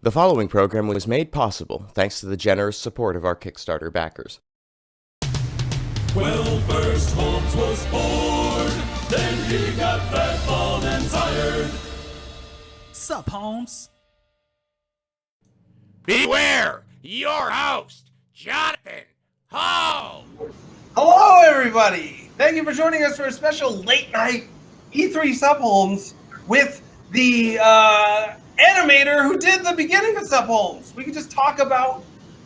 The following program was made possible thanks to the generous support of our Kickstarter backers. Well, first Holmes was born, then he got fat, bald, and tired. Sup, Holmes? Beware, your host, Jonathan Holmes. Hello, everybody! Thank you for joining us for a special late-night E3 Sup Holmes with the animator who did the beginning of Sup Holmes. We could just talk about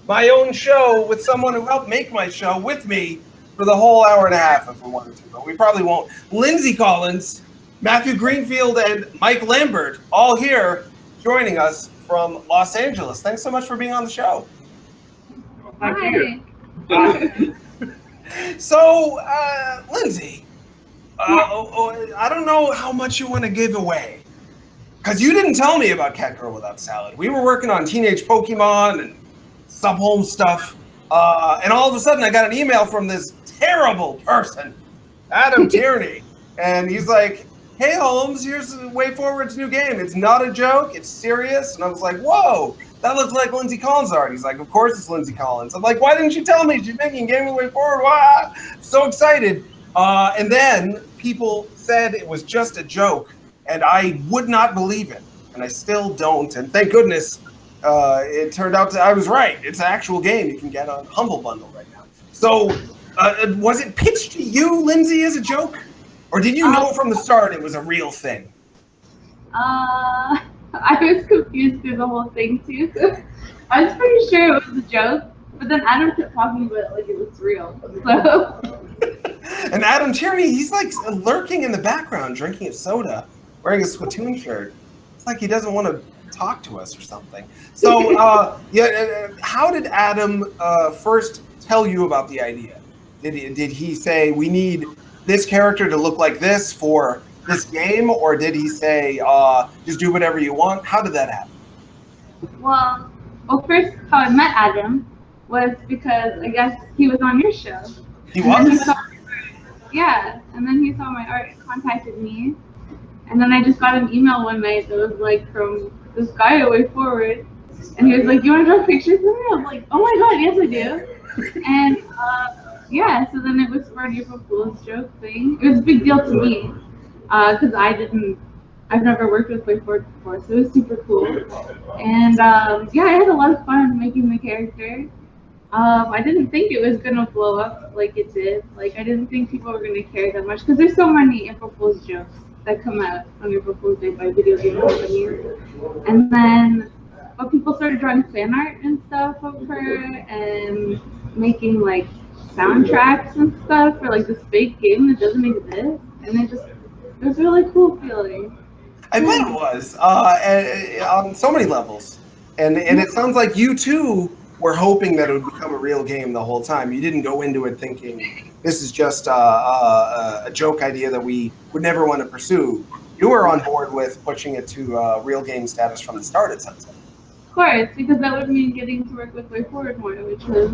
my own show with someone who helped make my show with me for the whole hour and a half if we wanted to, but we probably won't. Lindsay Collins, Matthew Greenfield, and Mike Lambert all here joining us from Los Angeles. Thanks so much for being on the show. Hi. So, Lindsay, I don't know how much you want to give away, because you didn't tell me about Cat Girl Without Salad. We were working on Teenage Pokemon and Sup Holmes stuff, and all of a sudden I got an email from this terrible person, Adam Tierney, and he's like, "Hey Holmes, here's WayForward's new game. It's not a joke, it's serious." And I was like, "Whoa, that looks like Lindsay Collins art." He's like, "Of course it's Lindsay Collins." I'm like, "Why didn't you tell me she's making a game with WayForward?" Wow, so excited. And then people said it was just a joke, and I would not believe it, and I still don't. And thank goodness it turned out I was right. It's an actual game you can get on Humble Bundle right now. So was it pitched to you, Lindsay, as a joke? Or did you know from the start it was a real thing? I was confused through the whole thing too. I was pretty sure it was a joke, but then Adam kept talking about it like it was real. So. And Adam Tierney, he's like lurking in the background, drinking a soda, wearing a Splatoon shirt. It's like he doesn't want to talk to us or something. So, how did Adam first tell you about the idea? Did he say we need this character to look like this for this game, or did he say just do whatever you want? How did that happen? Well, first how I met Adam was because I guess he was on your show. He was? Yeah, and then he saw my art and contacted me, and then I just got an email one night that was like from this guy at WayForward, and he was like, "You want to draw pictures of me?" I was like, "Oh my god, yes I do." And yeah, so then it was for an April Fool's joke thing. It was a big deal to me because I've never worked with WayForward before, so it was super cool. And yeah, I had a lot of fun making the character. I didn't think it was gonna blow up like it did. Like I didn't think people were gonna care that much because there's so many April Fool's jokes that come out on April Fool's Day by video game companies. And then, but people started drawing fan art and stuff of her and making like soundtracks and stuff for like this fake game that doesn't exist, and it was really cool feeling. I bet it was on so many levels, and it sounds like you too were hoping that it would become a real game the whole time. You didn't go into it thinking this is just a joke idea that we would never want to pursue. You were on board with pushing it to real game status from the start, it sounds like. Of course, because that would mean getting to work with WayForward more, which was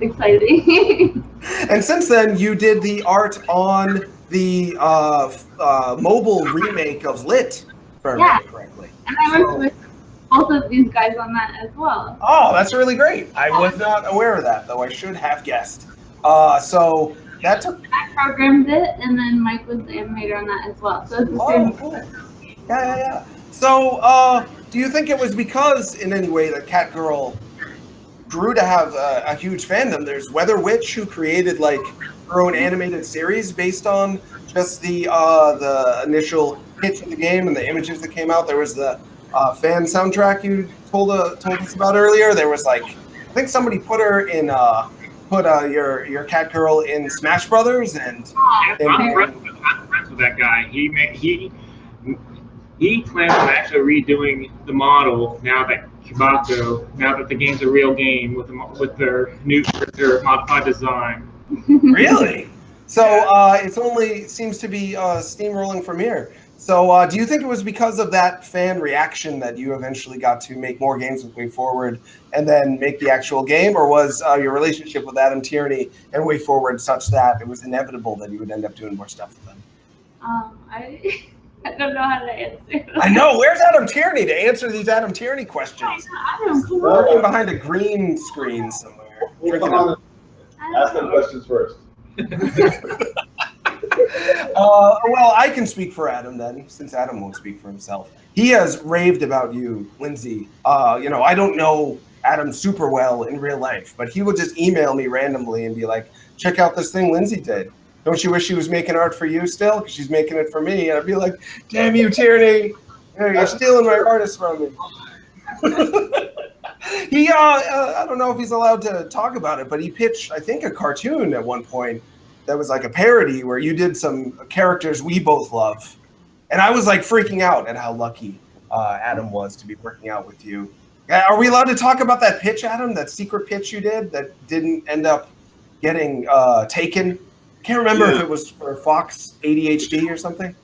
exciting. And since then, you did the art on the mobile remake of Lit, if I remember correctly. And I worked with both of these guys on that as well. Oh, that's really great. I was not aware of that, though I should have guessed. So that took... I programmed it, and then Mike was the animator on that as well. So it's the same. Cool. Yeah. So, do you think it was because, in any way, that Cat Girl grew to have a huge fandom? There's Weather Witch, who created like her own animated series based on just the initial pitch of the game and the images that came out. There was the fan soundtrack you told us about earlier. There was like, I think somebody put her in your Cat Girl in Smash Brothers, and I'm friends with that guy. He plans on actually redoing the model now that the game's a real game with their modified design. Really? So it only seems to be steamrolling from here. So do you think it was because of that fan reaction that you eventually got to make more games with WayForward and then make the actual game, or was your relationship with Adam Tierney and WayForward such that it was inevitable that you would end up doing more stuff with them? I don't know how to answer. I know. Where's Adam Tierney to answer these Adam Tierney questions? Adam, come Working on. behind a green screen somewhere. Ask them questions first. Well, I can speak for Adam then, since Adam won't speak for himself. He has raved about you, Lindsay. I don't know Adam super well in real life, but he will just email me randomly and be like, check out this thing Lindsay did. Don't you wish she was making art for you still? Because she's making it for me. And I'd be like, damn you, Tierney. You're stealing my artist from me. He, I don't know if he's allowed to talk about it, but he pitched, I think, a cartoon at one point that was like a parody where you did some characters we both love. And I was like freaking out at how lucky Adam was to be working out with you. Are we allowed to talk about that pitch, Adam? That secret pitch you did that didn't end up getting taken? I can't remember if it was for Fox ADHD or something.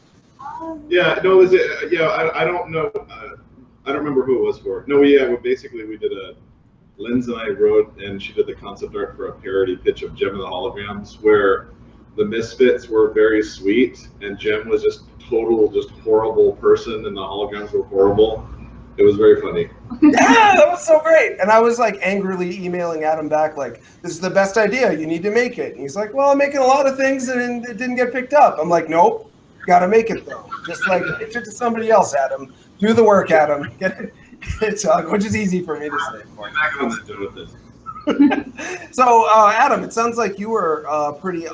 Yeah, no, was it? Yeah, I don't know. I don't remember who it was for. No, basically we did Linz and I wrote, and she did the concept art for a parody pitch of Gem and the Holograms, where the Misfits were very sweet, and Gem was just horrible person, and the holograms were horrible. It was very funny. Yeah, that was so great. And I was like angrily emailing Adam back, like, this is the best idea. You need to make it. And he's like, well, I'm making a lot of things and it didn't get picked up. I'm like, nope, gotta make it though. Just like pitch it to somebody else, Adam. Do the work, Adam. Get it. Which is easy for me to say. I'm not going to do with this. So, Adam, it sounds like you were pretty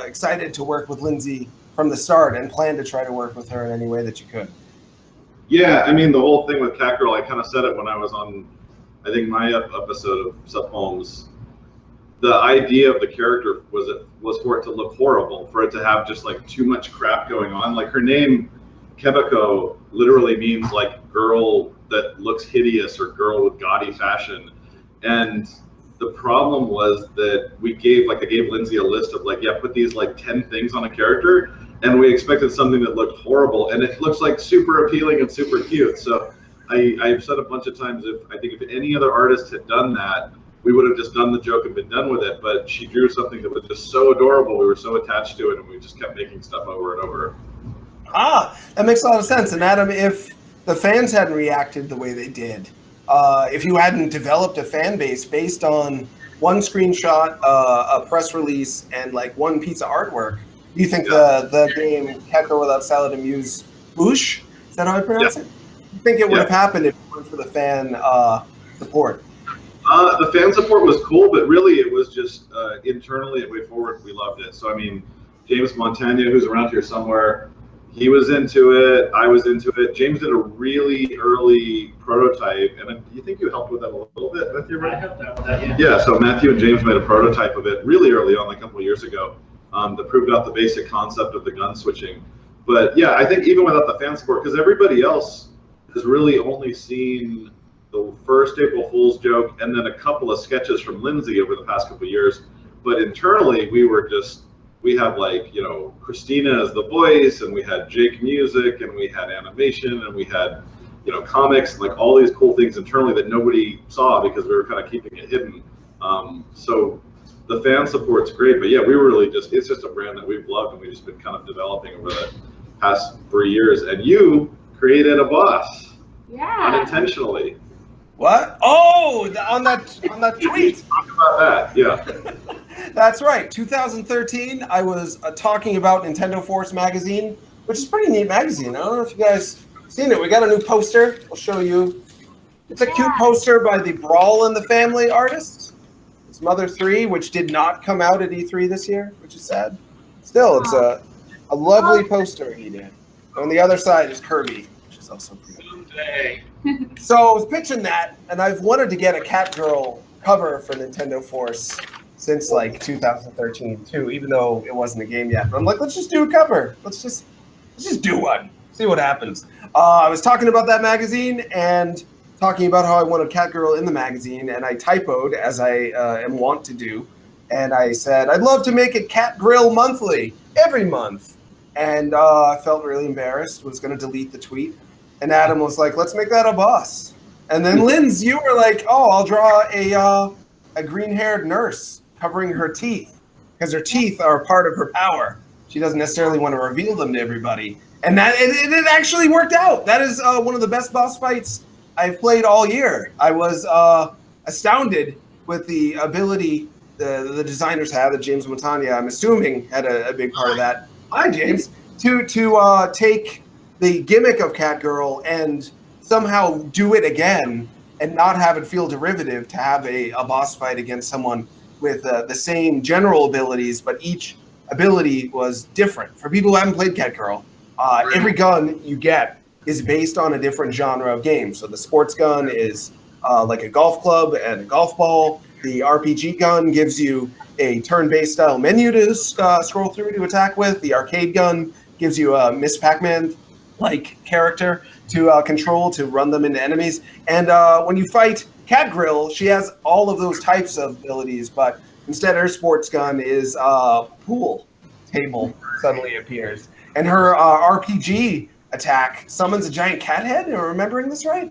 excited to work with Lindsay from the start and planned to try to work with her in any way that you could. Yeah, I mean, the whole thing with Catgirl, I kind of said it when I was on, I think, my episode of Sub Holmes. The idea of the character was for it to look horrible, for it to have just like too much crap going on. Like her name, Kebiko, literally means like girl that looks hideous or girl with gaudy fashion. And the problem was that I gave Lindsay a list of like, yeah, put these like 10 things on a character, and we expected something that looked horrible, and it looks like super appealing and super cute. So I've said a bunch of times, if any other artist had done that, we would have just done the joke and been done with it. But she drew something that was just so adorable. We were so attached to it, and we just kept making stuff over and over. That makes a lot of sense. And Adam, if the fans hadn't reacted the way they did, if you hadn't developed a fan base based on one screenshot, a press release, and like one piece of artwork, do you think the game Can't Go Without Salad Amuse Bouche, is that how I pronounce it? You think it would have happened if it weren't for the fan support? The fan support was cool, but really it was just internally at WayForward, we loved it. So I mean, James Montagna, who's around here somewhere, he was into it. I was into it. James did a really early prototype, and you think you helped with that a little bit, Matthew, right? I helped out with that, yeah. Yeah, so Matthew and James made a prototype of it really early on, like a couple of years ago, that proved out the basic concept of the gun switching. But yeah, I think even without the fan support, because everybody else has really only seen the first April Fool's joke and then a couple of sketches from Lindsay over the past couple of years. But internally, we have like, Christina as the voice, and we had Jake music, and we had animation, and we had, comics, and like all these cool things internally that nobody saw because we were kind of keeping it hidden. So the fan support's great, but yeah, we were really it's just a brand that we've loved, and we've just been kind of developing over the past 3 years. And you created a boss. Yeah. Unintentionally. What? Oh, on that tweet. Talk about that, yeah. That's right. 2013, I was talking about Nintendo Force magazine, which is a pretty neat magazine. I don't know if you guys seen it. We got a new poster. I'll show you. It's a cute poster by the Brawl in the Family artist. It's Mother 3, which did not come out at E3 this year, which is sad. Still, it's a lovely poster he did. On the other side is Kirby, which is also pretty. Someday. So I was pitching that, and I've wanted to get a Catgirl cover for Nintendo Force since like 2013 too, even though it wasn't a game yet. But I'm like, let's just do a cover. Let's just do one. See what happens. I was talking about that magazine and talking about how I wanted Catgirl in the magazine, and I typoed, as I am wont to do, and I said I'd love to make it Cat Grill monthly, every month. And I felt really embarrassed. Was going to delete the tweet, and Adam was like, let's make that a boss. And then Linz, you were like, oh, I'll draw a green-haired nurse covering her teeth, because her teeth are part of her power. she doesn't necessarily want to reveal them to everybody. And that it actually worked out. That is one of the best boss fights I've played all year. I was astounded with the ability the designers had, that James Montagna, I'm assuming, had a big part of that. Hi, James. To take the gimmick of Catgirl and somehow do it again and not have it feel derivative, to have a boss fight against someone with the same general abilities, but each ability was different. For people who haven't played Catgirl, every gun you get is based on a different genre of game. So the sports gun is like a golf club and a golf ball. The RPG gun gives you a turn-based style menu to scroll through to attack with. The arcade gun gives you a Miss Pac-Man-like character to control, to run them into enemies. And when you fight Catgirl, she has all of those types of abilities, but instead her sports gun is pool table suddenly appears. And her RPG attack summons a giant cat head. Am I remembering this right?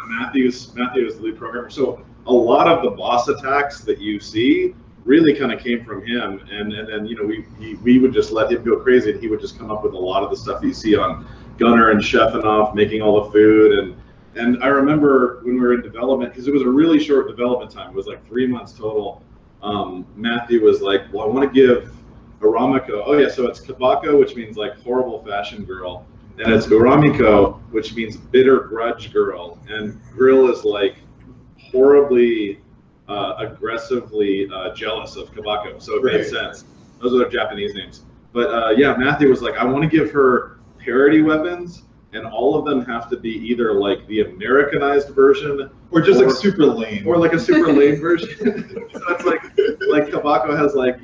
Matthew's the lead programmer. So a lot of the boss attacks that you see really kind of came from him, and then we would just let him go crazy, and he would just come up with a lot of the stuff you see on Gunner and Chefinoff making all the food. And I remember when we were in development, because it was a really short development time, it was like 3 months total. Matthew was like, well, I want to give Aramiko, oh yeah, so it's Kabako, which means like horrible fashion girl, and it's Uramiko, which means bitter grudge girl, and Grill is like horribly aggressively jealous of Kabako, so it made sense. Those are their Japanese names. But yeah, Matthew was like, I want to give her parody weapons, and all of them have to be either like the Americanized version, or just like super lame, or like a super lame version. So it's like Kabako has like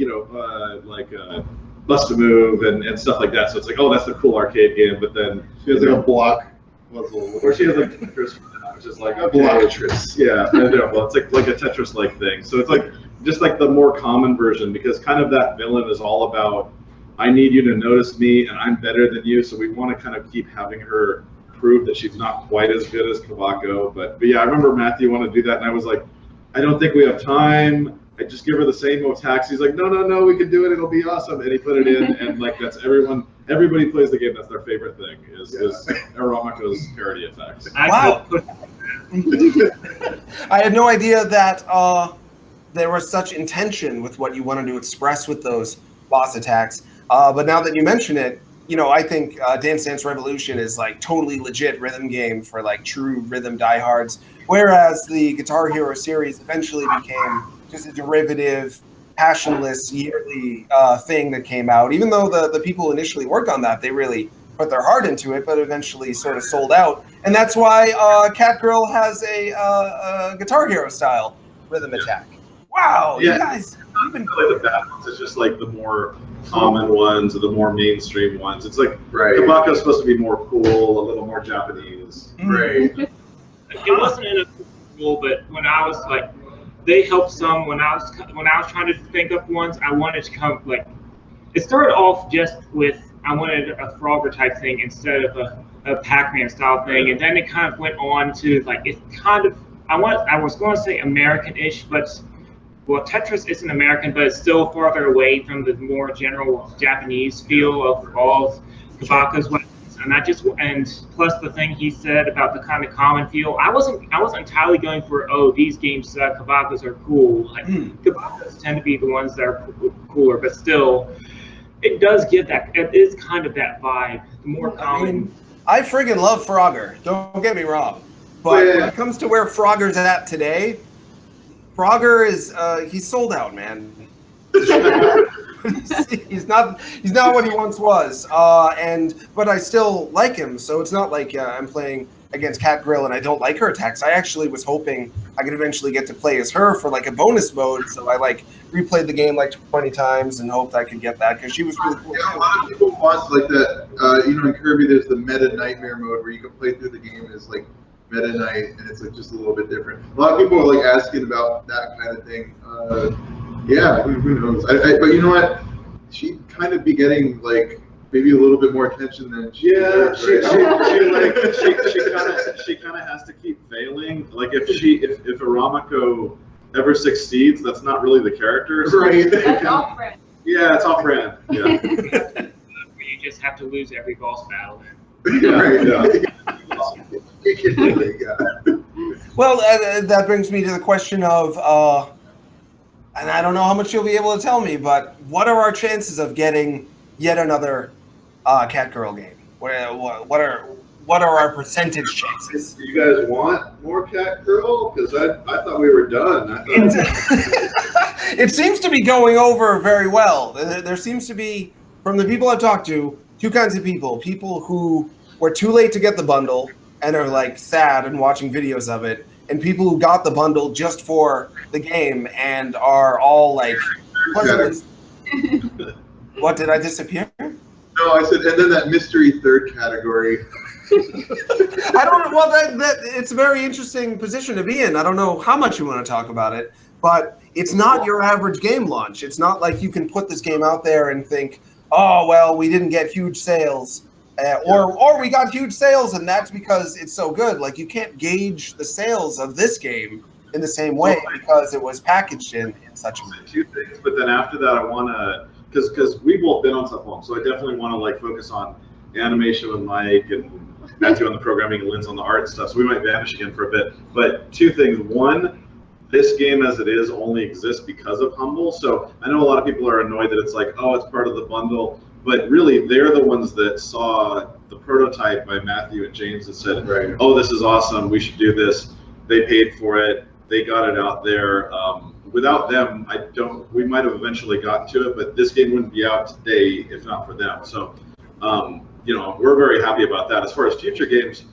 Bust a Move and stuff like that. So it's like, oh, that's the cool arcade game. But then she has like a block puzzle, or she has like Tetris, which is like okay, Blockatrix. Yeah, well, it's like a Tetris-like thing. So it's like just like the more common version, because kind of that villain is all about, I need you to notice me, and I'm better than you. So we want to kind of keep having her prove that she's not quite as good as Kabako. But yeah, I remember Matthew wanted to do that, and I was like, I don't think we have time. I just give her the same attacks. He's like, no, we can do it. It'll be awesome. And he put it in, and like that's everybody plays the game. That's their favorite thing is Aramiko's parody attacks. Wow. I had no idea that there was such intention with what you wanted to express with those boss attacks. But now that you mention it, I think Dance Dance Revolution is like totally legit rhythm game for like true rhythm diehards. Whereas the Guitar Hero series eventually became just a derivative, passionless yearly thing that came out. Even though the people who initially worked on that, they really put their heart into it, but eventually sort of sold out. And that's why Catgirl has a Guitar Hero style rhythm attack. Wow, yeah. You guys. Even really the bad ones. It's just like the more common ones or the more mainstream ones. It's like Kabako's supposed to be more cool, a little more Japanese. Right. It wasn't in a rule, but when I was like, they helped some. When I was trying to think up ones, I wanted to come like. It started off just with I wanted a Frogger type thing instead of a Pac-Man style thing, and then it kind of went on to like it's kind of I was going to say American-ish, but. Well, Tetris isn't American, but it's still farther away from the more general Japanese feel of all of Kabako's weapons. And plus the thing he said about the kind of common feel, I wasn't entirely going for these games Kabako's are cool. Like, Kabako's tend to be the ones that are cooler, but still, it does give that. It is kind of that vibe. The more common. I friggin' love Frogger. Don't get me wrong, but when it comes to where Frogger's at today. Frogger is he's sold out, man. he's not what he once was. But I still like him, so it's not like I'm playing against Catgirl and I don't like her attacks. I actually was hoping I could eventually get to play as her for like a bonus mode. So I like replayed the game like 20 times and hoped I could get that because she was really cool. Yeah, a lot of people want like that. In Kirby, there's the Meta Nightmare mode where you can play through the game as like Meta Knight, and it's like just a little bit different. A lot of people are like asking about that kind of thing. Yeah, who knows? But you know what? She'd kind of be getting like maybe a little bit more attention than she deserves, she right? kind of has to keep failing. Like if Aramiko ever succeeds, that's not really the character. So right. That's all friends. Yeah, it's off brand. Yeah. just have to lose every boss battle. Right. Well, that brings me to the question of, and I don't know how much you'll be able to tell me, but what are our chances of getting yet another Catgirl game? What are our percentage chances? Do you guys want more Catgirl? Because I thought we were done. I thought It seems to be going over very well. There seems to be, from the people I've talked to, two kinds of people. People who were too late to get the bundle and are like sad and watching videos of it, and people who got the bundle just for the game and are all like, what, did I disappear? No, I said, and then that mystery third category. I don't. Well, that it's a very interesting position to be in. I don't know how much you want to talk about it, but it's not your average game launch. It's not like you can put this game out there and think, oh well, we didn't get huge sales, or we got huge sales, and that's because it's so good. Like you can't gauge the sales of this game in the same way because it was packaged in such a way. two things, but then after that, I want to, because we've both been on Sub Home, so I definitely want to like focus on animation with Mike and Matthew on the programming and Lynn's on the art stuff. So we might vanish again for a bit. But two things. One, this game as it is only exists because of Humble. So I know a lot of people are annoyed that it's like, oh, it's part of the bundle. But really, they're the ones that saw the prototype by Matthew and James that said, right, oh, this is awesome. We should do this. They paid for it. They got it out there. Without them, we might have eventually gotten to it, but this game wouldn't be out today if not for them. So, we're very happy about that. As far as future games,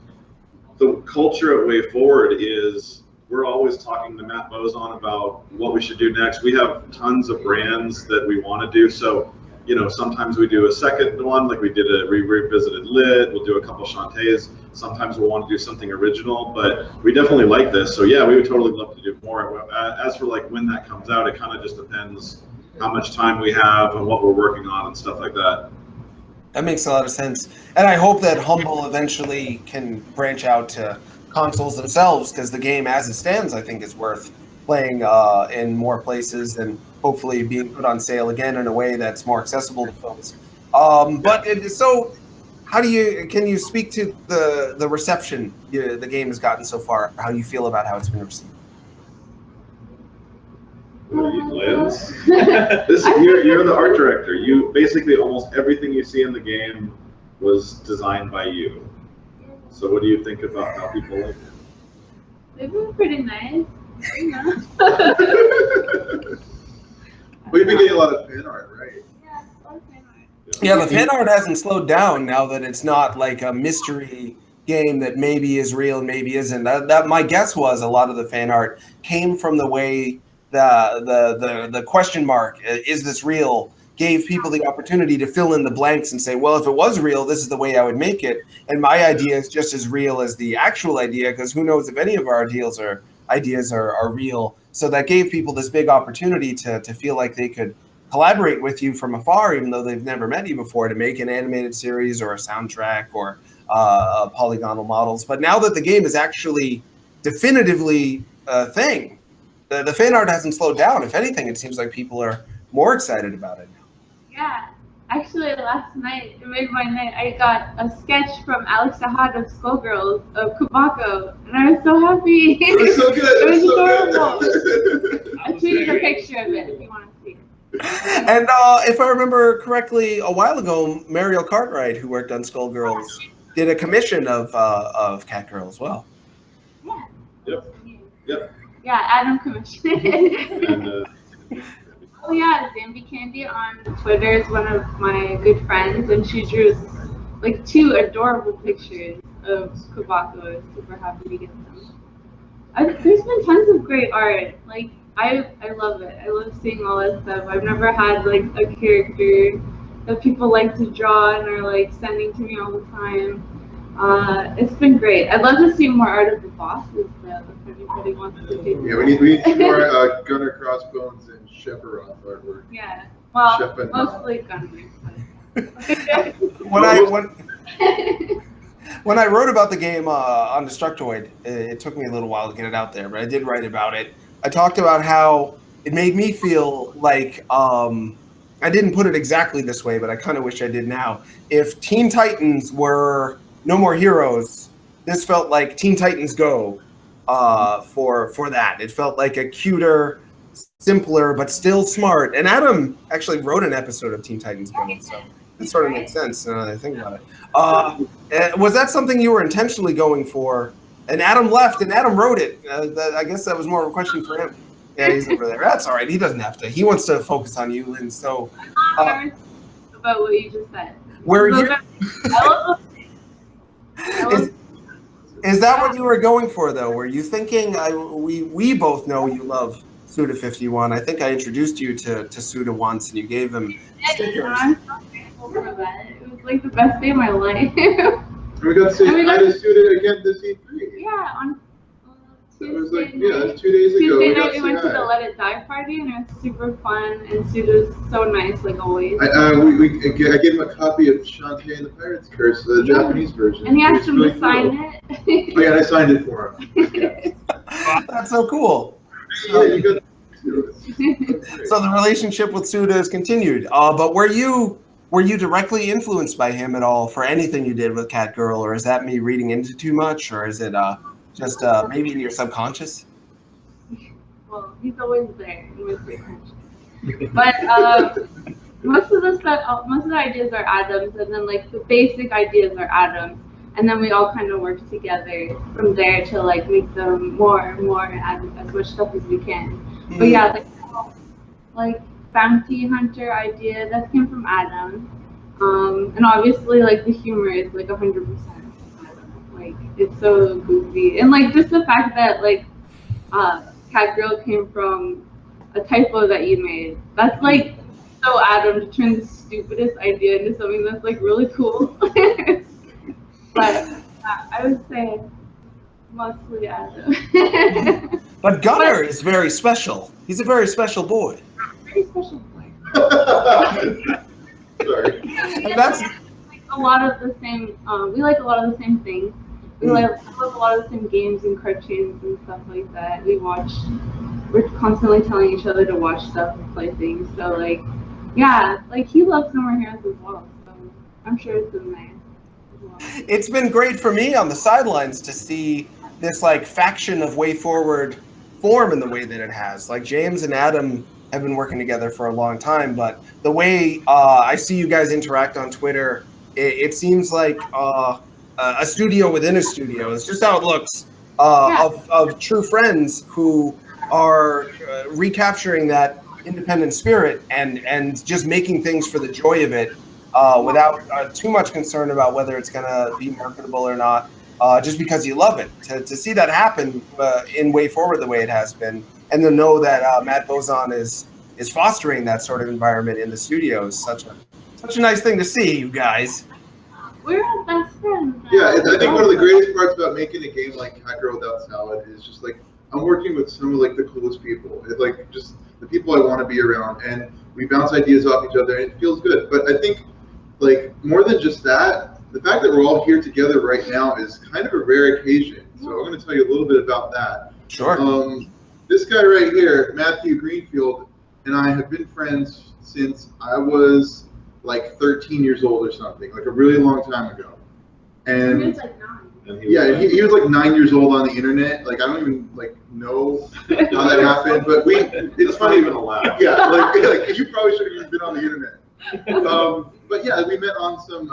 the culture at WayForward is we're always talking to Matt Bozon about what we should do next. We have tons of brands that we want to do. So, sometimes we do a second one, like we did revisited Lit. We'll do a couple Shantaes. Sometimes we'll want to do something original, but we definitely like this. So yeah, we would totally love to do more. As for like when that comes out, it kind of just depends how much time we have and what we're working on and stuff like that. That makes a lot of sense. And I hope that Humble eventually can branch out to consoles themselves, because the game as it stands, I think, is worth playing in more places and hopefully being put on sale again in a way that's more accessible to folks. So can you speak to the reception the game has gotten so far, how you feel about how it's been received? You're the art director. You basically almost everything you see in the game was designed by you. So what do you think about how people like it? They've been pretty nice. We've been getting a lot of fan art, right? Yeah, a lot of fan art. Yeah, the fan art hasn't slowed down now that it's not like a mystery game that maybe is real and maybe isn't. That my guess was a lot of the fan art came from the way the question mark, is this real, gave people the opportunity to fill in the blanks and say, well, if it was real, this is the way I would make it. And my idea is just as real as the actual idea, because who knows if any of our ideas are real. So that gave people this big opportunity to feel like they could collaborate with you from afar, even though they've never met you before, to make an animated series or a soundtrack or polygonal models. But now that the game is actually definitively a thing, the fan art hasn't slowed down. If anything, it seems like people are more excited about it now. Yeah, actually last night, it made my night. I got a sketch from Alex Ahad of Skullgirls of Kubako, and I was so happy. It was so good. It was so adorable. I tweeted a picture of it if you want to see it. And if I remember correctly, a while ago, Mariel Cartwright, who worked on Skullgirls, did a commission of Catgirl as well. Yeah. Yep. Yeah, Adam commissioned. And, Oh yeah, Zambi Candy on Twitter is one of my good friends, and she drew like 2 adorable pictures of Kubako. I was super happy to get them. There's been tons of great art. Like I love it. I love seeing all that stuff. I've never had like a character that people like to draw and are like sending to me all the time. It's been great. I'd love to see more art of the bosses though, if anybody wants to do. Yeah, we need more Gunner Crossbones and Shepard artwork. Yeah, well, Shepard. mostly Gunner. When I wrote about the game on Destructoid, it took me a little while to get it out there, but I did write about it. I talked about how it made me feel like I didn't put it exactly this way, but I kind of wish I did now. If Teen Titans were No More Heroes, this felt like Teen Titans Go for that. It felt like a cuter, simpler, but still smart. And Adam actually wrote an episode of Teen Titans Go, so it sort of makes sense now that I think about it. Was that something you were intentionally going for? And Adam left, and Adam wrote it. I guess that was more of a question for him. Yeah, he's over there. That's all right. He doesn't have to. He wants to focus on you, Lynn. So, about what you just said. where you? Is that what you were going for, though? Were you thinking? We both know you love Suda51. I think I introduced you to Suda once, and you gave him stickers. I'm so thankful for that. It was like the best day of my life. We got to say hi to Suda again this E3. Yeah, on It was Tuesday like, night. yeah, 2 days ago. Tuesday night we went to the Let It Die party, and it was super fun, and Suda's so nice, like always. I gave him a copy of Shantae and the Pirate's Curse, the Japanese version. And he asked him really to sign it. Oh yeah, I signed it for him. That's so cool. Yeah, you got So the relationship with Suda has continued. But were you directly influenced by him at all for anything you did with Cat Girl, or is that me reading into too much, or is it just maybe in your subconscious? Well, he's always there in my subconscious. But most of the ideas are Adam's, and then like the basic ideas are Adam's, and then we all kind of work together from there to like make them more and more and add as much stuff as we can. But yeah, like bounty hunter idea that came from Adam, and obviously like the humor is like 100%. Like it's so goofy, and like just the fact that like Cat Girl came from a typo that you made. That's like so Adam to turn the stupidest idea into something that's like really cool. But I would say mostly Adam. But Gunnar is very special. He's a very special boy. Very special boy. Sorry. And that's like a lot of the same. We like a lot of the same things. We like a lot of the same games and cartoons and stuff like that. We're constantly telling each other to watch stuff and play things. So like, yeah, like he loves No More Heroes as well. So I'm sure it's been nice as well. It's been great for me on the sidelines to see this like faction of WayForward form in the way that it has. Like James and Adam have been working together for a long time, but the way I see you guys interact on Twitter, it seems like a studio within a studio. It's just how it looks of true friends who are recapturing that independent spirit and just making things for the joy of it without too much concern about whether it's going to be marketable or not, just because you love it. To see that happen in WayForward the way it has been, and to know that Matt Bozon is fostering that sort of environment in the studio is such a nice thing to see, you guys. We're all best friends. Yeah, I think one of the greatest parts about making a game like Cat Girl Without Salad is just like I'm working with some of like the coolest people. It's like just the people I want to be around, and we bounce ideas off each other, and it feels good. But I think like more than just that, the fact that we're all here together right now is kind of a rare occasion. So I'm going to tell you a little bit about that. Sure. This guy right here, Matthew Greenfield, and I have been friends since I was like 13 years old or something, like a really long time ago. And He was like 9. yeah, he was like 9 years old on the internet. Like I don't even like know how that happened, but it's not even allowed. Yeah, like you probably should have even been on the internet. But yeah, we met on some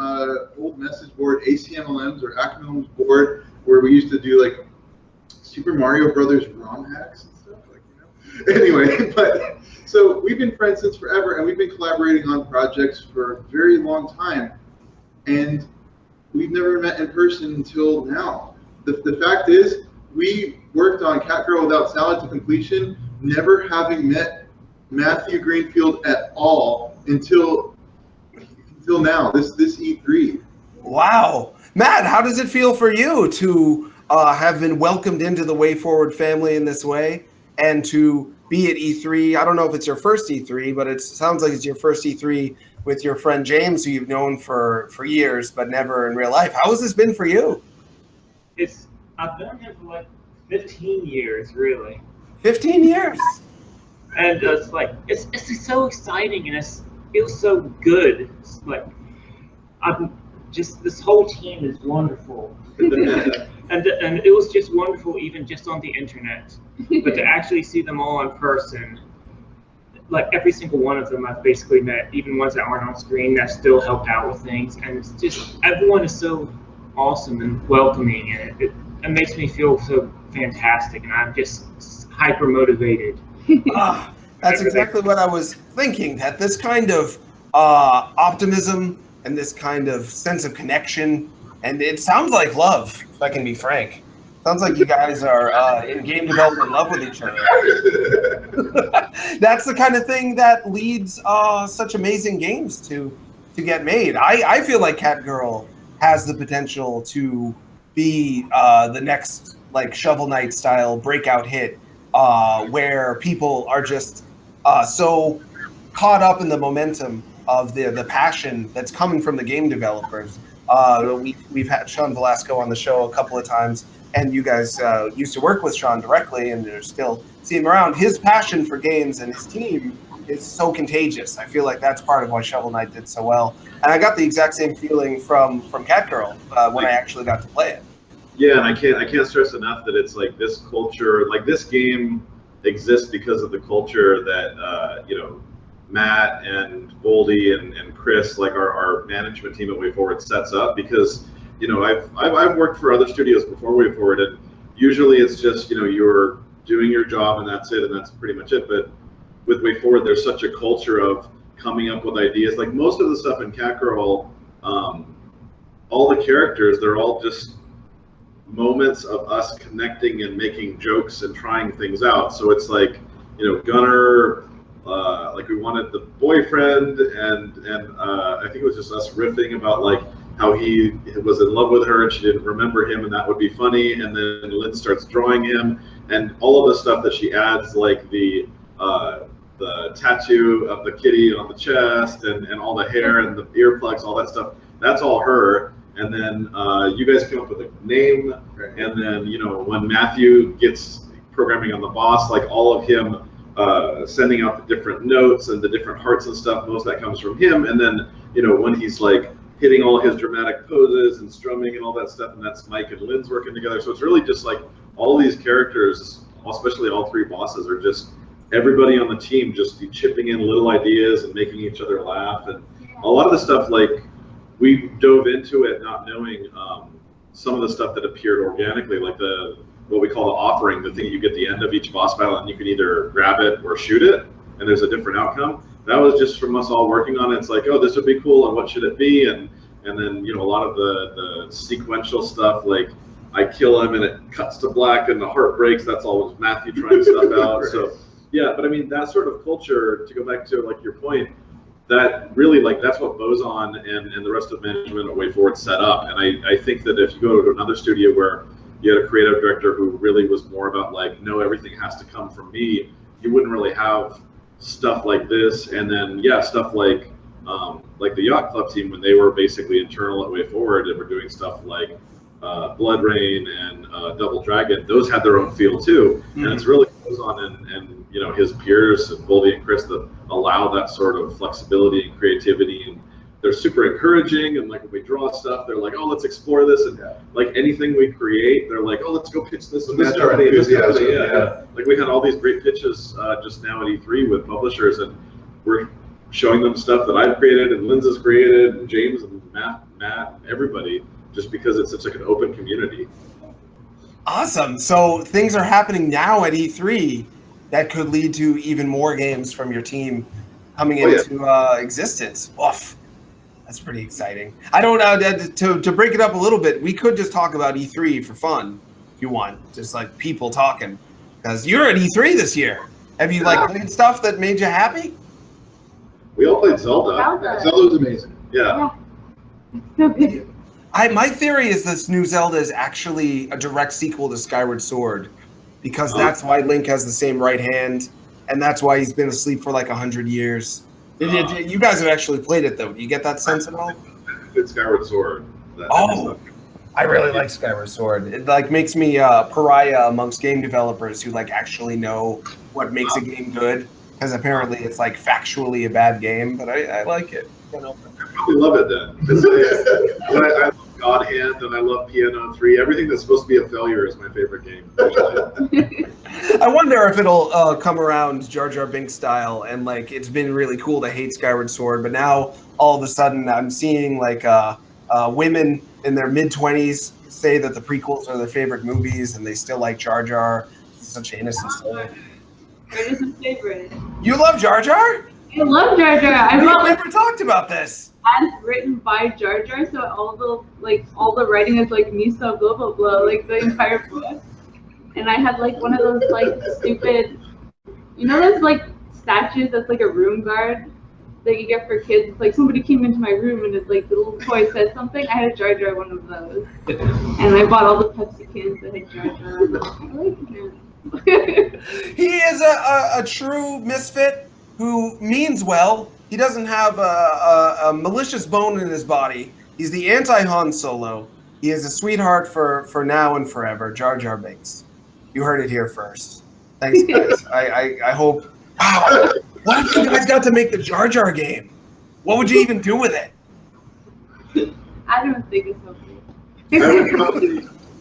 old message board, ACMLMs or ACMLMs board, where we used to do like Super Mario Brothers ROM hacks and stuff, like, you know. Anyway, but so we've been friends since forever, and we've been collaborating on projects for a very long time, and we've never met in person until now. The fact is, we worked on Cat Girl Without Salad to completion, never having met Matthew Greenfield at all until now, this E3. Wow. Matt, how does it feel for you to have been welcomed into the WayForward family in this way and to be at E3? I don't know if it's your first E3, but it sounds like it's your first E3 with your friend James, who you've known for years, but never in real life. How has this been for you? I've known him for like 15 years, really. 15 years? And it's like, it's so exciting, and feels so good. It's like I'm just this whole team is wonderful, and it was just wonderful even just on the internet, but to actually see them all in person. Like every single one of them I've basically met, even ones that aren't on screen that still help out with things, and it's just everyone is so awesome and welcoming, and it makes me feel so fantastic, and I'm just hyper motivated. That's exactly what I was thinking, that this kind of optimism and this kind of sense of connection, and it sounds like love, if I can be frank. Sounds like you guys are in game development in love with each other. That's the kind of thing that leads such amazing games to get made. I feel like Catgirl has the potential to be the next like Shovel Knight style breakout hit, where people are just so caught up in the momentum of the passion that's coming from the game developers. We've had Sean Velasco on the show a couple of times, and you guys used to work with Sean directly, and you're still seeing him around. His passion for games and his team is so contagious. I feel like that's part of why Shovel Knight did so well. And I got the exact same feeling from Catgirl when I actually got to play it. Yeah, and I can't stress enough that it's like this culture, like this game exists because of the culture that Matt and Goldie and Chris, like our management team at WayForward, sets up. Because I've worked for other studios before WayForward, and usually it's just you're doing your job and that's it, and that's pretty much it. But with WayForward, there's such a culture of coming up with ideas. Like most of the stuff in Catgirl, all the characters, they're all just moments of us connecting and making jokes and trying things out. So it's like, Gunnar, like we wanted the boyfriend, and I think it was just us riffing about like how he was in love with her and she didn't remember him, and that would be funny. And then Lynn starts drawing him, and all of the stuff that she adds, like the tattoo of the kitty on the chest, and all the hair and the earplugs, all that stuff, that's all her. And then you guys came up with a name, and then when Matthew gets programming on the boss, like all of him sending out the different notes and the different hearts and stuff, most of that comes from him. And then when he's like hitting all his dramatic poses and strumming and all that stuff, and that's Mike and Lynn's working together. So it's really just like all these characters, especially all three bosses, are just everybody on the team just chipping in little ideas and making each other laugh. And a lot of the stuff, like, we dove into it not knowing some of the stuff that appeared organically, like what we call the offering, the thing you get at the end of each boss battle, and you can either grab it or shoot it, and there's a different outcome. That was just from us all working on it. It's like, oh, this would be cool, and what should it be? And then a lot of the sequential stuff, like I kill him and it cuts to black and the heart breaks. That's always Matthew trying stuff out. So yeah, but I mean, that sort of culture, to go back to like your point, that really, like, that's what Bozon and the rest of management at WayForward set up. And I think that if you go to another studio where you had a creative director who really was more about like, no, everything has to come from me, you wouldn't really have stuff like this. And then stuff like the Yacht Club team, when they were basically internal at WayForward and were doing stuff like Blood Rain and Double Dragon, those had their own feel too. Mm-hmm. And it's really Bozon and his peers and Goldie and Chris that allow that sort of flexibility and creativity, and they're super encouraging. And like when we draw stuff, they're like, oh, let's explore this. And like anything we create, they're like, oh, let's go pitch this and this already. Like we had all these great pitches just now at E3 with publishers, and we're showing them stuff that I've created and Lynn's has created and James and Matt, everybody, just because it's such like an open community. Awesome. So things are happening now at E3 that could lead to even more games from your team coming into existence. Oof. That's pretty exciting. I don't know, to break it up a little bit, we could just talk about E3 for fun if you want, just like people talking, because you're at E3 this year. Have you played stuff that made you happy? We all played Zelda. Zelda was amazing. Yeah. So good. My theory is this new Zelda is actually a direct sequel to Skyward Sword, because that's why Link has the same right hand, and that's why he's been asleep for like 100 years. You guys have actually played it, though. Do you get that sense at all? It's Skyward Sword. I really like Skyward Sword. It like makes me a pariah amongst game developers who like actually know what makes a game good. because apparently it's like factually a bad game, but I like it. You know? I probably love it then. 'Cause I love God Hand and I love Piano 3. Everything that's supposed to be a failure is my favorite game. I wonder if it'll come around Jar Jar Binks style, and like it's been really cool to hate Skyward Sword, but now all of a sudden I'm seeing like women in their mid-20s say that the prequels are their favorite movies, and they still like Jar Jar. He's such an innocent soul. Jar Jar is my favorite. You love Jar Jar? I love Jar Jar. I We've bought like never talked about this. as written by Jar Jar, so all the writing is like Misa blah blah blah, like the entire book. And I had like one of those like stupid, those like statues that's like a room guard that you get for kids. It's like somebody came into my room and it's like the little toy said something. I had a Jar Jar one of those, and I bought all the Pepsi cans that had Jar Jar. I like him. He is a true misfit who means well. He doesn't have a malicious bone in his body. He's the anti-Han Solo. He is a sweetheart for now and forever. Jar Jar Binks. You heard it here first. Thanks, guys. I hope. Wow. What if you guys got to make the Jar Jar game? What would you even do with it? I don't think it's okay.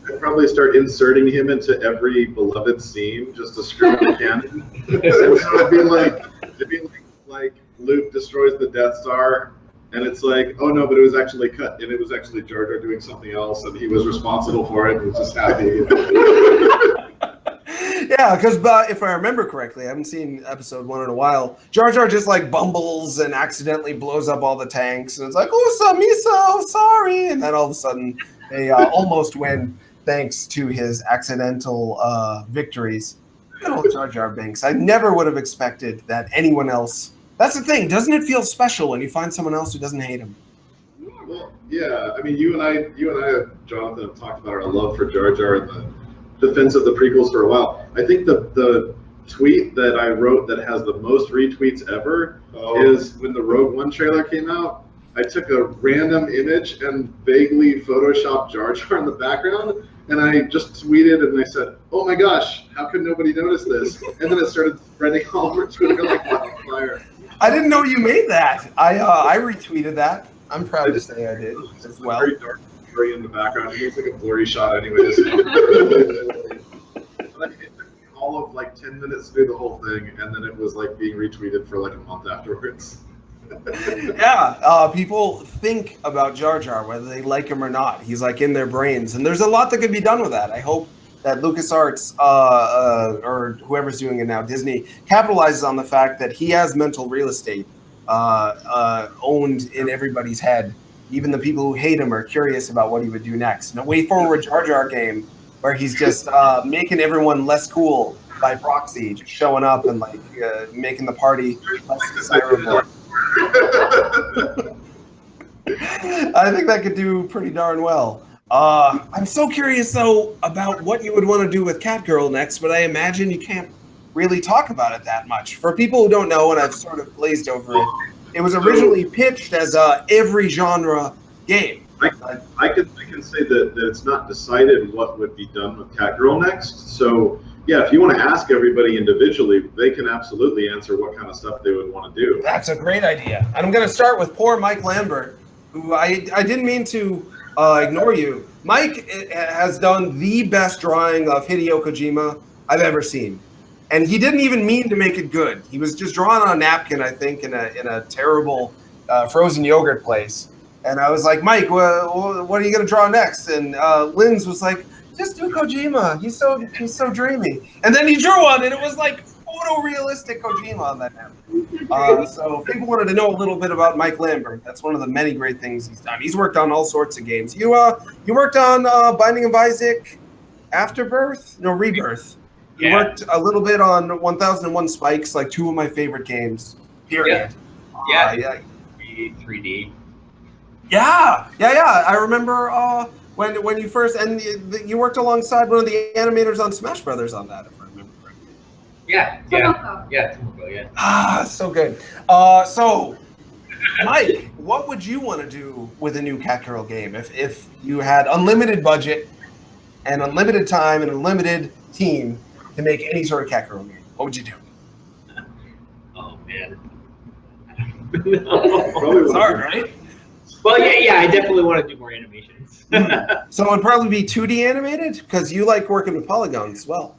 I'd probably start inserting him into every beloved scene just to screw up the canon. And so it'd be like Luke destroys the Death Star, and it's like, oh no, but it was actually cut, and it was actually Jar Jar doing something else, and he was responsible for it, and was just happy. Yeah, because if I remember correctly, I haven't seen episode 1 in a while. Jar Jar just like bumbles and accidentally blows up all the tanks, and it's like, oh, Miso, sorry, and then all of a sudden they almost win thanks to his accidental victories. Good old Jar Jar Binks. I never would have expected that anyone else. That's the thing. Doesn't it feel special when you find someone else who doesn't hate him? Well, yeah. I mean, you and I, Jonathan, have talked about our love for Jar Jar and the defense of the prequels for a while. I think the tweet that I wrote that has the most retweets ever is when the Rogue One trailer came out. I took a random image and vaguely photoshopped Jar Jar in the background, and I just tweeted and I said, "Oh my gosh, how could nobody notice this?" And then it started spreading all over Twitter like wildfire. I didn't know you made that. I retweeted that. I'm proud to say I did as well. Very dark, blurry in the background. It looks like a blurry shot, anyways. But it took me all of like 10 minutes to do the whole thing, and then it was like being retweeted for like a month afterwards. Yeah, people think about Jar Jar whether they like him or not. He's like in their brains, and there's a lot that could be done with that. I hope that LucasArts or whoever's doing it now, Disney, capitalizes on the fact that he has mental real estate owned in everybody's head. Even the people who hate him are curious about what he would do next. And a WayForward Jar Jar game where he's just making everyone less cool by proxy, just showing up and like making the party less desirable. I think that could do pretty darn well. I'm so curious though about what you would want to do with Catgirl next, but I imagine you can't really talk about it that much. For people who don't know, and I've sort of glazed over it, it was originally pitched as a every genre game. I can say that it's not decided what would be done with Catgirl next. So yeah, if you want to ask everybody individually, they can absolutely answer what kind of stuff they would want to do. That's a great idea. And I'm going to start with poor Mike Lambert, who I didn't mean to ignore you. Mike has done the best drawing of Hideo Kojima I've ever seen. And he didn't even mean to make it good. He was just drawing on a napkin, I think, in a terrible frozen yogurt place. And I was like, Mike, what are you going to draw next? And Linz was like, just do Kojima. He's so dreamy. And then he drew one, and it was like photorealistic Kojima on that napkin. So if people wanted to know a little bit about Mike Lambert, that's one of the many great things he's done. He's worked on all sorts of games. You worked on Binding of Isaac, Afterbirth? No, Rebirth. You worked a little bit on 1001 Spikes, like two of my favorite games, period. Yeah. 3D. Yeah. I remember when you first, and you worked alongside one of the animators on Smash Brothers on that, if I remember correctly. Yeah. So good. So, Mike, what would you want to do with a new Catgirl game if you had unlimited budget and unlimited time and unlimited team to make any sort of Catgirl game? What would you do? No. Probably It's one hard, of right? Well, yeah, I definitely want to do more animations. So it would probably be 2D animated because you like working with polygons as well.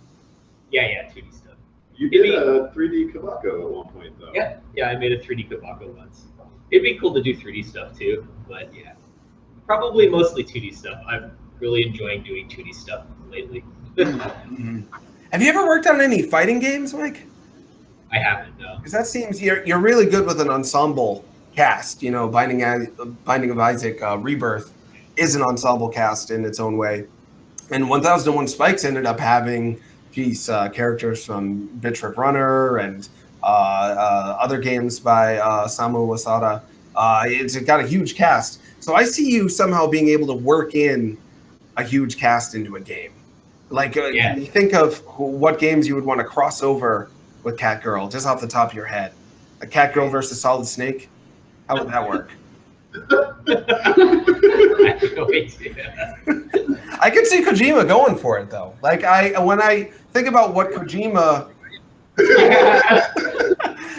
Yeah, 2D stuff. You did a 3D Kabako at one point, though. Yeah, I made a 3D Kabako once. It'd be cool to do 3D stuff too, but yeah, probably mostly 2D stuff. I'm really enjoying doing 2D stuff lately. Have you ever worked on any fighting games, Mike? I haven't, no. Because that seems you're really good with an ensemble cast. You know, Binding of Isaac Rebirth is an ensemble cast in its own way, and 1001 Spikes ended up having characters from Bit Trip Runner and other games by Samu Wasada. It's got a huge cast, so I see you somehow being able to work in a huge cast into a game. Like, can you think of what games you would want to cross over with Catgirl, just off the top of your head? A Catgirl versus Solid Snake? How would that work? I have no idea. I could see Kojima going for it, though. Like, when I think about what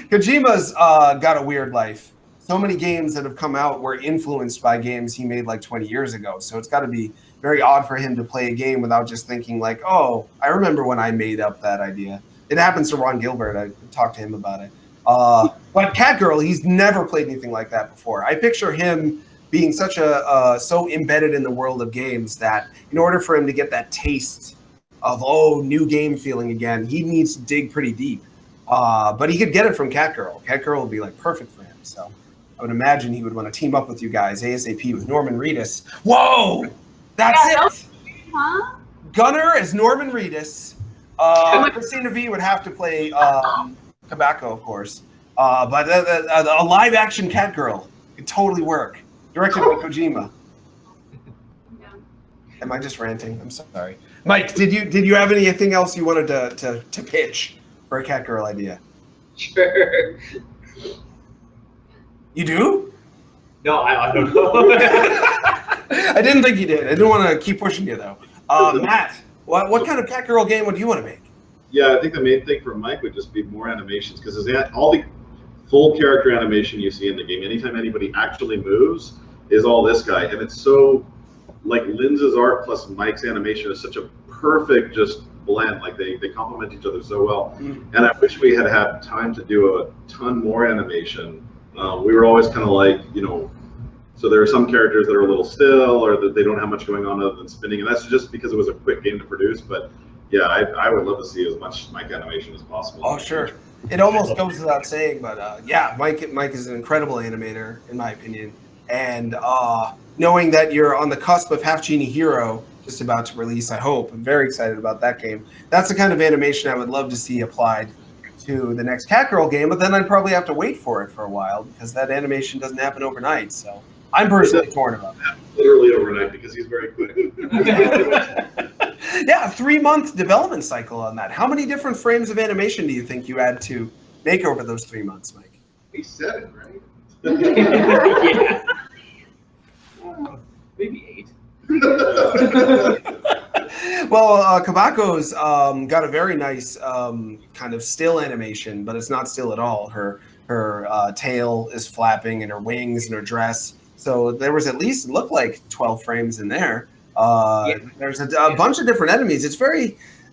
Kojima's got a weird life. So many games that have come out were influenced by games he made like 20 years ago. So it's got to be very odd for him to play a game without just thinking like, oh, I remember when I made up that idea. It happens to Ron Gilbert. I talked to him about it. But Catgirl, he's never played anything like that before. I picture him being so embedded in the world of games that in order for him to get that taste of, new game feeling again, he needs to dig pretty deep. But he could get it from Catgirl. Catgirl would be like perfect for him. So I would imagine he would want to team up with you guys ASAP with Norman Reedus. Whoa! That's it! Huh? Gunner as Norman Reedus. Christina V would have to play Kabako, of course. But a live-action Catgirl could totally work. Directed by Kojima. Yeah. Am I just ranting? I'm sorry. Mike, did you have anything else you wanted to pitch for a Catgirl idea? Sure. You do? No, I don't know. I didn't think you did. I didn't want to keep pushing you, though. Matt, what kind of Catgirl game would you want to make? Yeah, I think the main thing for Mike would just be more animations, because all the full character animation you see in the game, anytime anybody actually moves, is all this guy. And it's so, like, Linz's art plus Mike's animation is such a perfect just blend. Like, they complement each other so well. And I wish we had time to do a ton more animation. We were always kind of like, so there are some characters that are a little still, or that they don't have much going on other than spinning, and that's just because it was a quick game to produce. But yeah, I would love to see as much Mike animation as possible. Oh, sure. It almost goes without saying, but yeah, Mike is an incredible animator, in my opinion. And knowing that you're on the cusp of Half Genie Hero, just about to release, I hope. I'm very excited about that game. That's the kind of animation I would love to see applied to the next Catgirl game, but then I'd probably have to wait for it for a while because that animation doesn't happen overnight. So I'm personally torn about that. Literally overnight, because he's very quick. Yeah, 3-month development cycle on that. How many different frames of animation do you think you had to make over those 3 months, Mike? He's 7, right? Yeah. Maybe 8. Well, Kabako's got a very nice kind of still animation, but it's not still at all. Her tail is flapping, and her wings and her dress. So there was at least, it looked like 12 frames in there. There's a bunch of different enemies.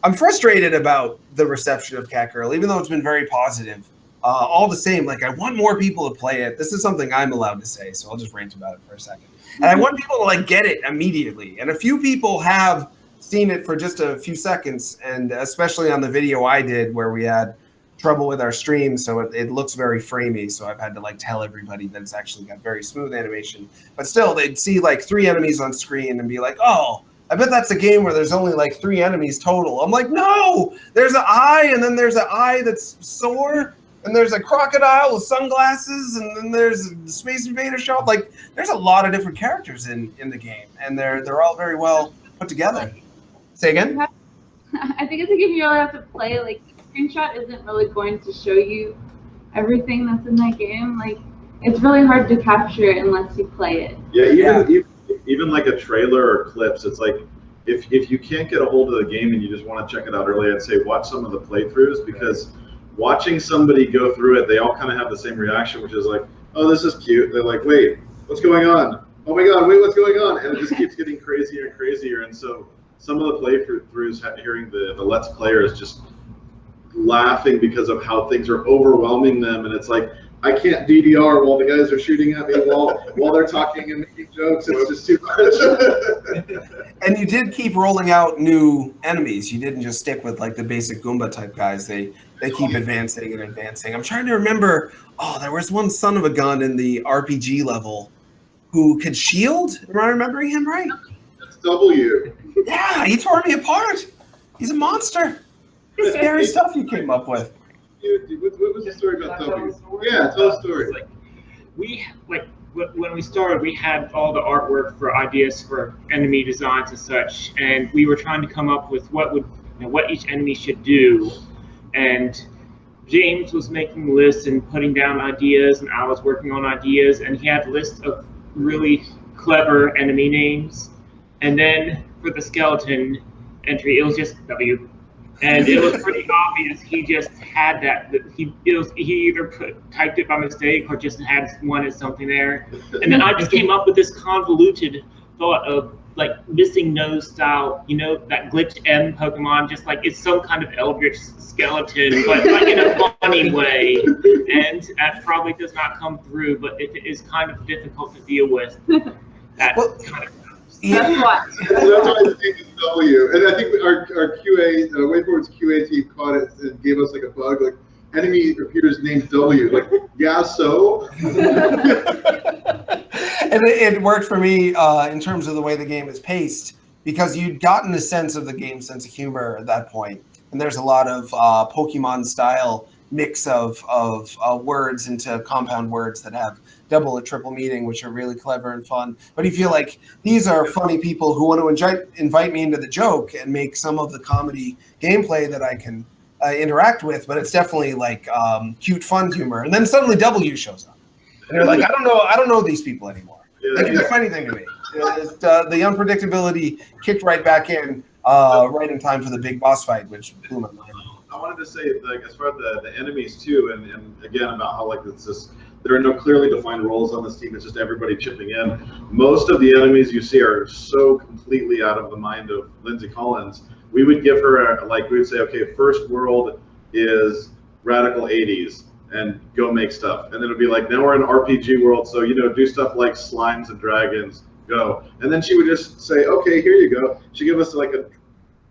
I'm frustrated about the reception of Catgirl, even though it's been very positive. All the same, like, I want more people to play it. This is something I'm allowed to say, so I'll just rant about it for a second. And I want people to like get it immediately. And a few people have seen it for just a few seconds, and especially on the video I did where we had trouble with our stream, so it looks very framey, so I've had to like tell everybody that it's actually got very smooth animation. But still, they'd see like 3 enemies on screen and be like, oh, I bet that's a game where there's only like 3 enemies total. I'm like, no, there's an eye, and then there's an eye that's sore, and there's a crocodile with sunglasses, and then there's a Space Invader shop. Like, there's a lot of different characters in the game, and they're all very well put together. Say again? I think it's a game you really have to play. Like, screenshot isn't really going to show you everything that's in that game. Like, it's really hard to capture it unless you play it. Yeah, even like a trailer or clips, it's like, if you can't get a hold of the game and you just want to check it out early, I'd say watch some of the playthroughs, because watching somebody go through it, they all kind of have the same reaction, which is like, oh, this is cute. They're like, wait, what's going on? Oh my God, wait, what's going on? And it just keeps getting crazier and crazier. And so some of the playthroughs, hearing the Let's Players just laughing because of how things are overwhelming them. And it's like, I can't DDR while the guys are shooting at me while they're talking and making jokes. It's just too much. And you did keep rolling out new enemies. You didn't just stick with like the basic Goomba type guys. They keep advancing and advancing. I'm trying to remember. Oh, there was one son of a gun in the RPG level who could shield. Am I remembering him right? That's W. Yeah, he tore me apart. He's a monster. Scary stuff you came up with. What was the story about W? Yeah, tell a story. When we started, we had all the artwork for ideas for enemy designs and such, and we were trying to come up with what each enemy should do. And James was making lists and putting down ideas, and I was working on ideas, and he had lists of really clever enemy names. And then for the skeleton entry, it was just W. And it was pretty obvious he just had that. He either typed it by mistake or just had wanted something there. And then I just came up with this convoluted thought of like missing nose style, that glitch M Pokemon, just like it's some kind of eldritch skeleton, but like in a funny way. And that probably does not come through, but it is kind of difficult to deal with. That kind of. That's what. That's why his name is W. And I think our QA, WayForward's QA team caught it and gave us like a bug, like enemy appears named W. Like, yeah, so. And it worked for me in terms of the way the game is paced, because you'd gotten a sense of the game's sense of humor at that point. And there's a lot of Pokemon style mix of words into compound words that have double or triple meaning, which are really clever and fun. But you feel like these are funny people who want to invite me into the joke and make some of the comedy gameplay that I can interact with. But it's definitely like cute, fun humor. And then suddenly W shows up, and you're like, I don't know these people anymore. They can do anything to me. The unpredictability kicked right back in, right in time for the big boss fight, which blew my mind. I wanted to say, like, as far as the enemies too, and again about how like it's just there are no clearly defined roles on this team. It's just everybody chipping in. Most of the enemies you see are so completely out of the mind of Lindsay Collins. We would give her we would say, okay, first world is radical 80s and go make stuff, and then it'd be like, now we're in RPG world, so do stuff like slimes and dragons, go. And then she would just say, okay, here you go. She'd give us like a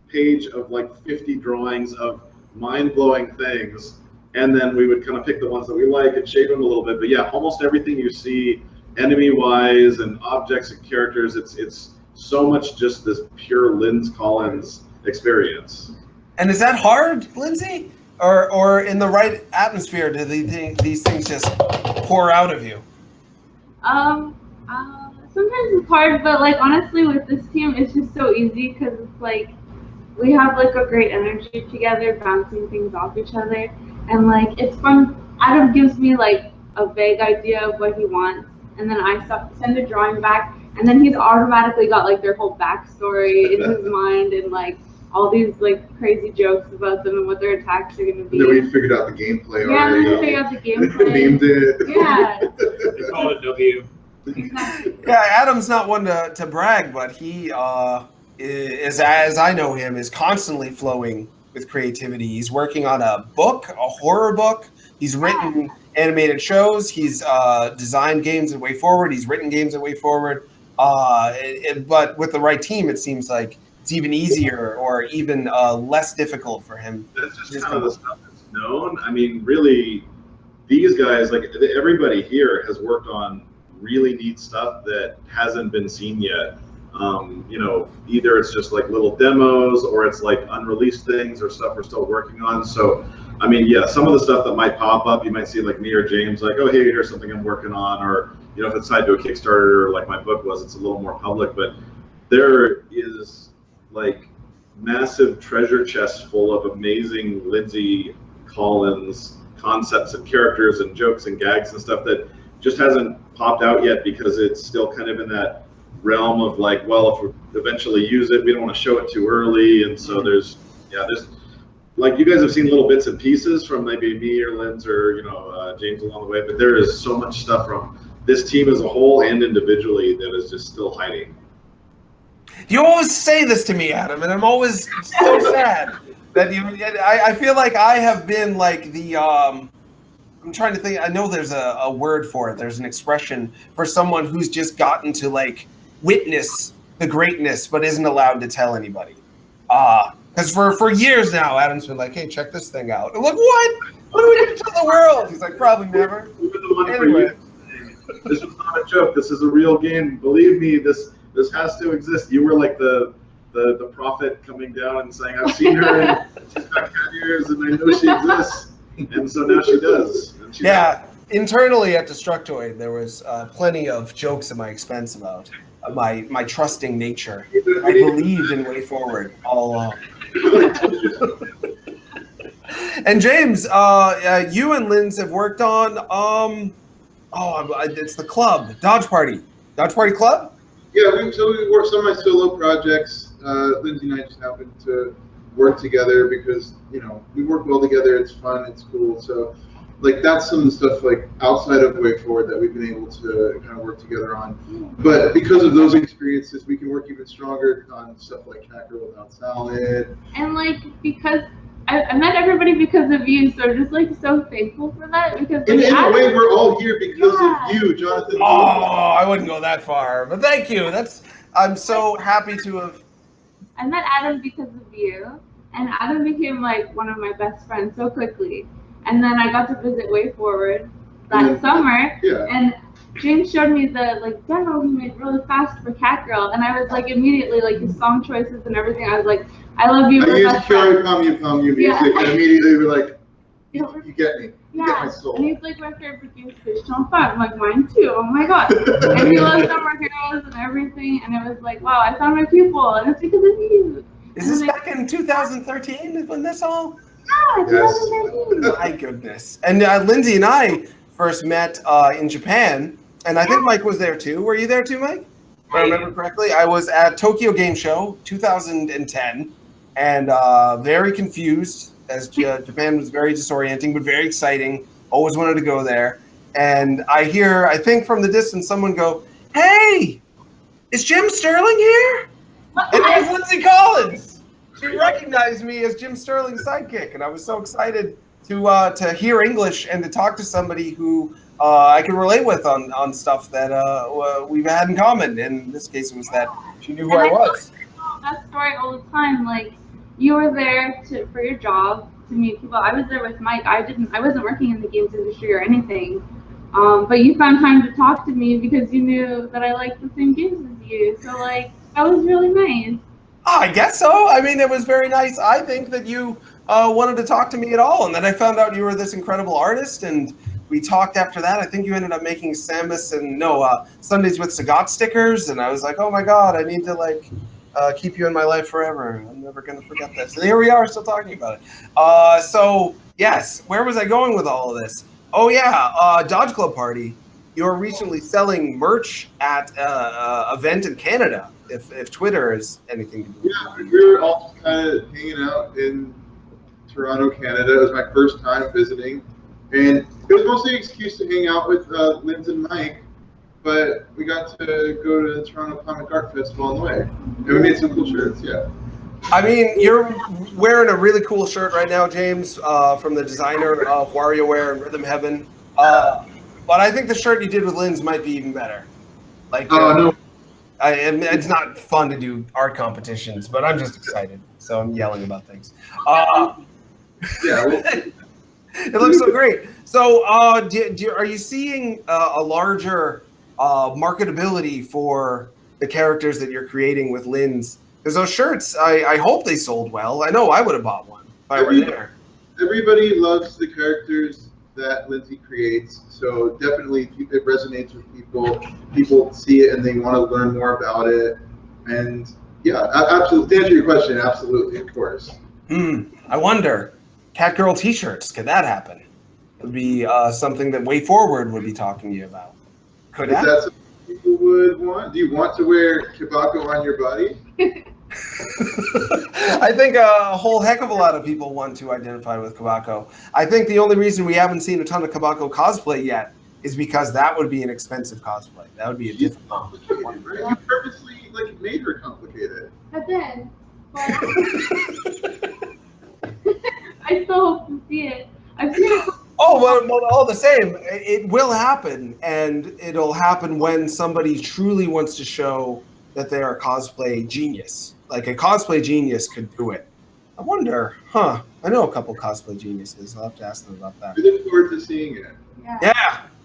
page of like 50 drawings of mind-blowing things, and then we would kind of pick the ones that we like and shape them a little bit. But yeah, almost everything you see enemy-wise and objects and characters, it's so much just this pure Lindsay Collins experience. And is that hard, Lindsay? Or in the right atmosphere, do these things just pour out of you? Sometimes it's hard, but like honestly with this team, it's just so easy because it's like we have like a great energy together, bouncing things off each other. And like it's fun. Adam gives me like a vague idea of what he wants, and then I send a drawing back, and then he's automatically got like their whole backstory in his mind and like all these like crazy jokes about them and what their attacks are gonna be. And then we figured out the gameplay already. Yeah, we figured out the gameplay. Named it. Yeah. They call it W. Exactly. Yeah, Adam's not one to brag, but he is, as I know him, is constantly flowing with creativity. He's working on a book, a horror book. He's written animated shows. He's designed games at WayForward. He's written games at WayForward. But with the right team, it seems like it's even easier or even less difficult for him. That's just kind of the stuff that's known. I mean, really, these guys, like everybody here, has worked on really neat stuff that hasn't been seen yet. Either it's just like little demos or it's like unreleased things or stuff we're still working on. So, I mean, yeah, some of the stuff that might pop up, you might see like me or James, like, oh, hey, here's something I'm working on. Or, if it's tied to a Kickstarter, like my book was, it's a little more public. But there is like massive treasure chests full of amazing Lindsay Collins concepts and characters and jokes and gags and stuff that just hasn't popped out yet because it's still kind of in that realm of like, well, if we eventually use it, we don't want to show it too early. And so there's like you guys have seen little bits and pieces from maybe me or Linz or James along the way, but there is so much stuff from this team as a whole and individually that is just still hiding. You always say this to me, Adam, and I'm always so sad that you. I feel like I have been like the. I'm trying to think. I know there's a word for it. There's an expression for someone who's just gotten to like witness the greatness, but isn't allowed to tell anybody. Because for years now, Adam's been like, "Hey, check this thing out." I'm like, "What? What are we going to tell the world?" He's like, "Probably never." Anyway, this was not a joke. This is a real game. Believe me, this has to exist. You were like the prophet coming down and saying, "I've seen her, and she's got cat ears, and I know she exists." And so now she does. Yeah. Internally at Destructoid, there was plenty of jokes at my expense about my trusting nature. I believed in WayForward all along. And James, you and Linz have worked on it's the club, Dodge Party Club. Yeah, we worked some of my solo projects. Lindsay and I just happened to work together because we work well together. It's fun. It's cool. So, like that's some of the stuff like outside of WayForward that we've been able to kind of work together on. But because of those experiences, we can work even stronger on stuff like Cat Girl Without Salad. And like because I met everybody because of you, so just like so thankful for that because In a way, we're all here because of you, Jonathan. Oh, I wouldn't go that far, but thank you. I'm so happy to have. I met Adam because of you, and Adam became like one of my best friends so quickly. And then I got to visit WayForward that summer, and James showed me the like demo he made really fast for Cat Girl, and I was like immediately like his song choices and everything. I was like, I love you. I used Carrie Palm You music, and immediately we're like, you get me. You get my soul. And he's like my favorite game Fish on Fun. I'm like mine too. Oh my god. And he loves Summer Heroes and everything, and it was like, wow, I found my people, and it's because of you. Is this back in 2013 when this all? Yeah, 2013. My goodness. And Lindsay and I first met in Japan, and I think Mike was there too. Were you there too, Mike? If I remember correctly, I was at Tokyo Game Show 2010, and very confused as Japan was very disorienting, but very exciting. Always wanted to go there. And I think from the distance, someone go, "Hey, is Jim Sterling here?" And it was Lindsay Collins. She recognized me as Jim Sterling's sidekick, and I was so excited to hear English and to talk to somebody who I could relate with on stuff that we've had in common. In this case, it was that she knew who I was. That story all the time. Like you were there for your job to meet people. I was there with Mike. I wasn't working in the games industry or anything. But you found time to talk to me because you knew that I liked the same games as you. So like that was really nice. I guess so. I mean, it was very nice. I think that you wanted to talk to me at all, and then I found out you were this incredible artist, and we talked after that. I think you ended up making Samus and Sundays with Sagat stickers, and I was like, oh my god, I need to keep you in my life forever. I'm never going to forget this. And here we are, still talking about it. So yes, where was I going with all of this? Oh yeah, Dodge Club Party. You're recently selling merch at an event in Canada. If Twitter is anything to do with it. Yeah, we were all just kind of hanging out in Toronto, Canada. It was my first time visiting, and it was mostly an excuse to hang out with Linz and Mike, but we got to go to the Toronto Comic Art Festival on the way, and we made some cool shirts, yeah. I mean, you're wearing a really cool shirt right now, James, from the designer of WarioWare and Rhythm Heaven, but I think the shirt you did with Linz might be even better. Like, no. It's not fun to do art competitions, but I'm just excited, so I'm yelling about things. Yeah, it looks so great. So, are you seeing a larger marketability for the characters that you're creating with Linz? Because those shirts, I hope they sold well. I know I would have bought one if I were there. Everybody loves the characters that Lindsay creates, so definitely it resonates with people. People see it and they want to learn more about it. And yeah, absolutely. To answer your question, absolutely, of course. I wonder, Cat Girl T-shirts, could that happen? It would be something that WayForward would be talking to you about. Could Is that? That something people would want? Do you want to wear Kibako on your body? I think a whole heck of a lot of people want to identify with Kabako. I think the only reason we haven't seen a ton of Kabako cosplay yet is because that would be an expensive cosplay. That would be a difficult one. Right? You purposely like made her complicated. I did. But I still hope to see it. I've seen it. Oh, well, all the same, it will happen, and it'll happen when somebody truly wants to show that they are a cosplay genius. Like a cosplay genius could do it. I wonder, I know a couple cosplay geniuses. I'll have to ask them about that. We look forward to seeing it.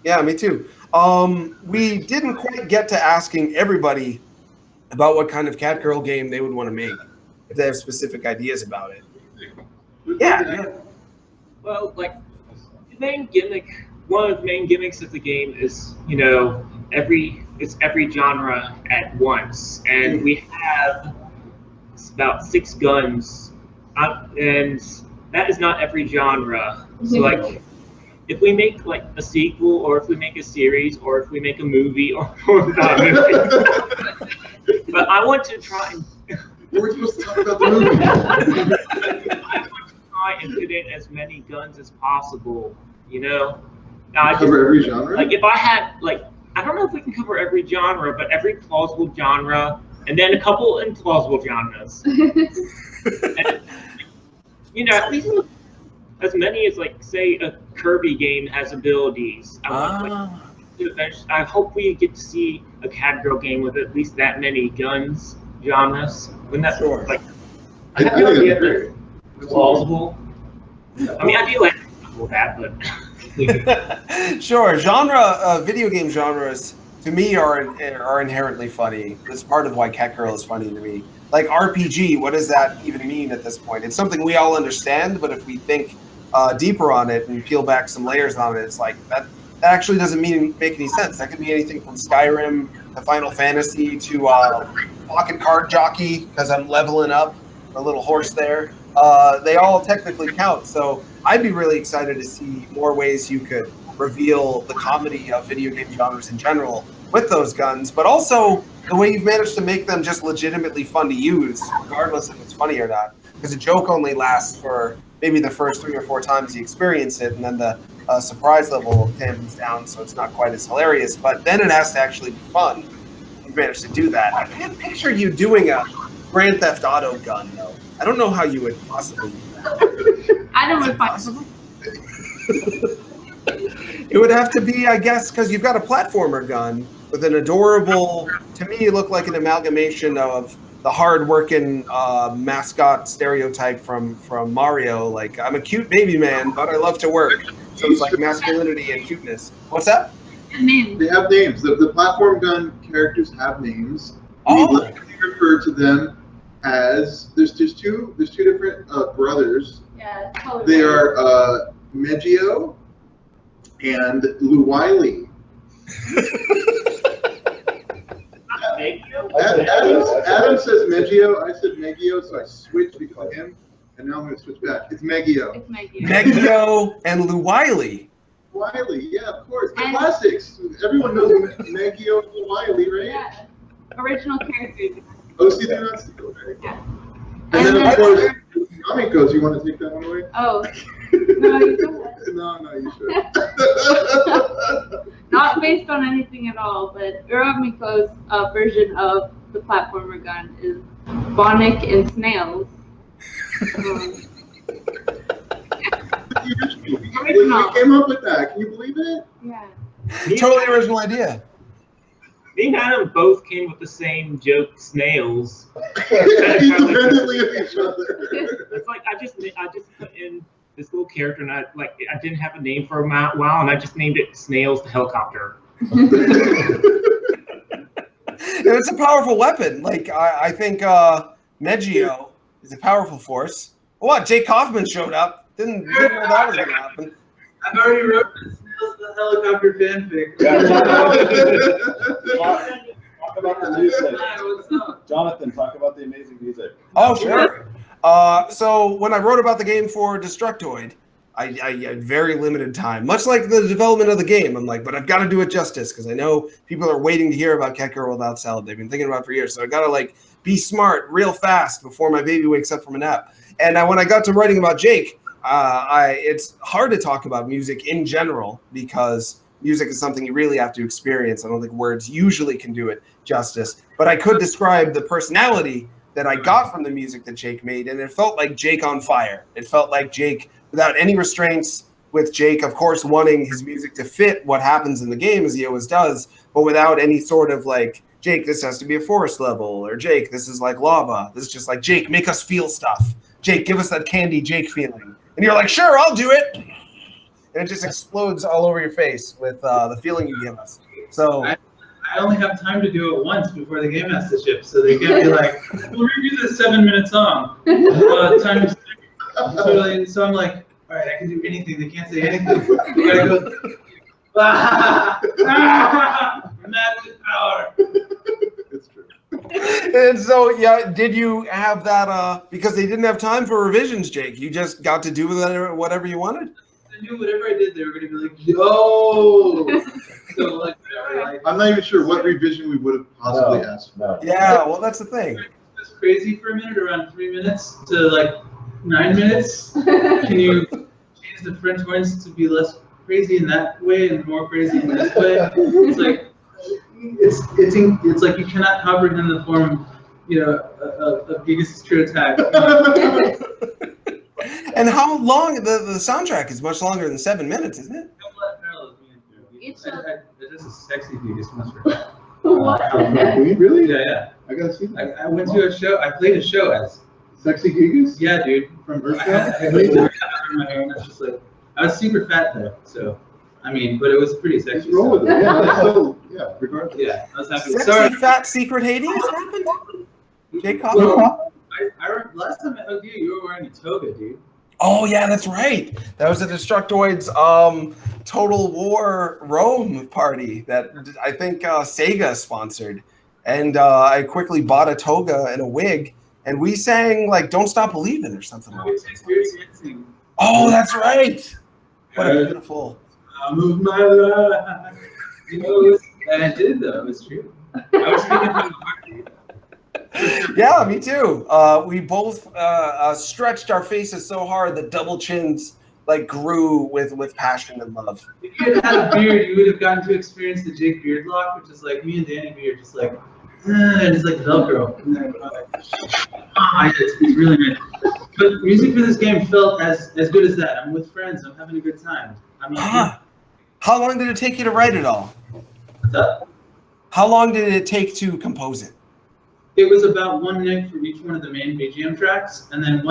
Yeah, me too. We didn't quite get to asking everybody about what kind of Catgirl game they would want to make, if they have specific ideas about it. Yeah. Well, like the main gimmick, one of the main gimmicks of the game is, you know, every genre at once, and we have about 6 guns, and that is not every genre. So like, if we make like a sequel, or if we make a series, or if we make a movie, or not a movie, but I want to try and. We're supposed to talk about the movie. I want to try and fit in as many guns as possible. You know, now, Cover every genre. like if I had like, I don't know if we can cover every genre, but every plausible genre, and then a couple implausible genres. And, you know, at least as many as like, say, a Kirby game has abilities. I hope we get to see a Catgirl game with at least that many guns genres. Wouldn't that like? I think that'd be great. Plausible. I mean, I do like that, but. Sure, video game genres to me are inherently funny. That's part of why Catgirl is funny to me. Like RPG, what does that even mean at this point? It's something we all understand, but if we think deeper on it and peel back some layers on it, it's like that actually doesn't make any sense. That could be anything from Skyrim to Final Fantasy to Pocket Card Jockey, because I'm leveling up a little horse there. They all technically count, so I'd be really excited to see more ways you could reveal the comedy of video game genres in general with those guns, but also the way you've managed to make them just legitimately fun to use, regardless if it's funny or not. Because a joke only lasts for maybe the first 3 or 4 times you experience it, and then the surprise level dampens down, so it's not quite as hilarious. But then it has to actually be fun. You've managed to do that. I can't picture you doing a Grand Theft Auto gun, though. I don't know how you would possibly do that. I don't know if Possible? It would have to be, I guess, because you've got a platformer gun with an adorable, to me, it looked like an amalgamation of the hard-working mascot stereotype from Mario. Like, I'm a cute baby man, but I love to work. So it's like masculinity and cuteness. What's that? They have names. The platform gun characters have names. Oh. We refer to them as there's two different brothers. Yeah. They are Meggio and Luwiley. Adam says Meggio, I said Meggio, so I switched because of him, and now I'm going to switch back. It's Meggio. It's Meggio. Meggio and Luwiley. Wiley, yeah, of course. The classics. Everyone knows Meggio and Luwiley, right? Yeah. Original characters. OC3 on Steel, right? Yeah. And then, of course, Amigos, you want to take that one away? Oh. No, you go ahead. No, you should. Not based on anything at all, but Uramiko's version of the platformer gun is Bonnick and Snails. We came up with that. Can you believe it? Yeah. Totally original idea. Me and Adam both came with the same joke, snails. Independently of each other. It's like I just put in this little character, and I didn't have a name for a while, and I just named it Snails the Helicopter. It's a powerful weapon. Like I think Meggio is a powerful force. What? Jake Kaufman showed up. Didn't know that was gonna happen. I've already wrote the Snails the Helicopter fanfic. Talk about the music. Hi, what's up? Jonathan, talk about the amazing music. Oh, sure. So when I wrote about the game for Destructoid, I had very limited time, much like the development of the game. I'm like, but I've got to do it justice because I know people are waiting to hear about Catgirl Without Salad. They've been thinking about it for years, so I got to like be smart real fast before my baby wakes up from a nap. And when I got to writing about Jake, it's hard to talk about music in general because music is something you really have to experience. I don't think words usually can do it justice. But I could describe the personality that I got from the music that Jake made, and it felt like Jake on fire. It felt like Jake without any restraints, with Jake, of course, wanting his music to fit what happens in the game, as he always does, but without any sort of like, Jake, this has to be a forest level, or Jake, this is like lava. This is just like, Jake, make us feel stuff. Jake, give us that candy Jake feeling. And you're like, sure, I'll do it. And it just explodes all over your face with the feeling you give us. So I only have time to do it once before the game has to ship, so they can't be like, we'll review this 7-minute song. Time so I'm like, all right, I can do anything. They can't say anything. We gotta go. Magic power. It's true. And so, yeah, did you have that, because they didn't have time for revisions, Jake, you just got to do whatever you wanted? I knew whatever I did, they were going to be like, yo! So, like, I'm not even sure what revision we would have possibly asked for. Yeah, well, that's the thing. It was crazy for a minute, around 3 minutes to, like, 9 minutes. Can you change the French horns to be less crazy in that way and more crazy in this way? It's like, it's like you cannot comprehend the form, of Gigas' true attack. And how long the soundtrack is much longer than 7 minutes, isn't it? This is sexy Gigas monster. What? Really? Yeah. I gotta see that. I went to a show. I played a show as Sexy Gigas? Yeah, dude. From I Earthbound? had my hair, and it's just like I was super fat though, so I mean, but it was pretty sexy. Just roll with it. Yeah, that's still, yeah, regardless. Yeah, I was happy. Sexy Sorry. fat secret Hades happened? Jake Cobb? Well, last time I hugged you, you were wearing a toga, dude. Oh yeah, that's right. That was a Destructoids Total War Rome party that I think Sega sponsored, and I quickly bought a toga and a wig, and we sang like "Don't Stop Believing" or something like that. Oh, that's right. What a beautiful. I moved my life. And I did though. It was true. I was speaking from the heart, dude. Yeah, me too. We both stretched our faces so hard that double chins like grew with passion and love. If you had had a beard, you would have gotten to experience the Jake beard lock, which is like me and Danny beard, just like, and it's like Velcro. It's really nice. But music for this game felt as good as that. I'm with friends. I'm having a good time. How long did it take you to write it all? How long did it take to compose it? It was about one night for each one of the main BGM tracks, and then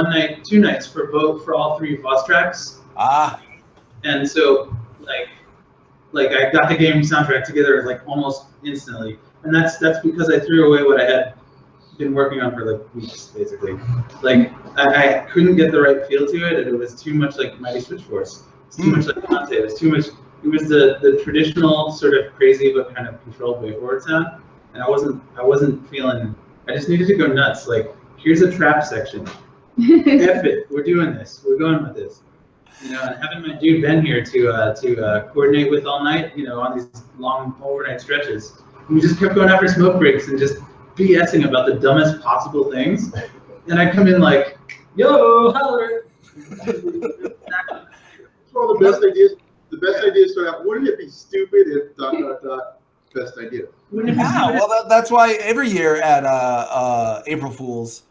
2 nights for all 3 boss tracks. And so, like I got the game soundtrack together like almost instantly, and that's because I threw away what I had been working on for like weeks, basically. Like I couldn't get the right feel to it, and it was too much like Mighty Switch Force. It's too much like Dante. It was too much. It was the traditional sort of crazy but kind of controlled WayForward sound, and I wasn't feeling. I just needed to go nuts. Like, here's a trap section. F it. We're doing this. We're going with this. And having my dude Ben here to coordinate with all night, on these long overnight stretches. And we just kept going after smoke breaks and just BSing about the dumbest possible things. And I'd come in like, yo, holler. All the best ideas. The best ideas start out. Wouldn't it be stupid if ... Best idea. Yeah, well, that's why every year at April Fool's,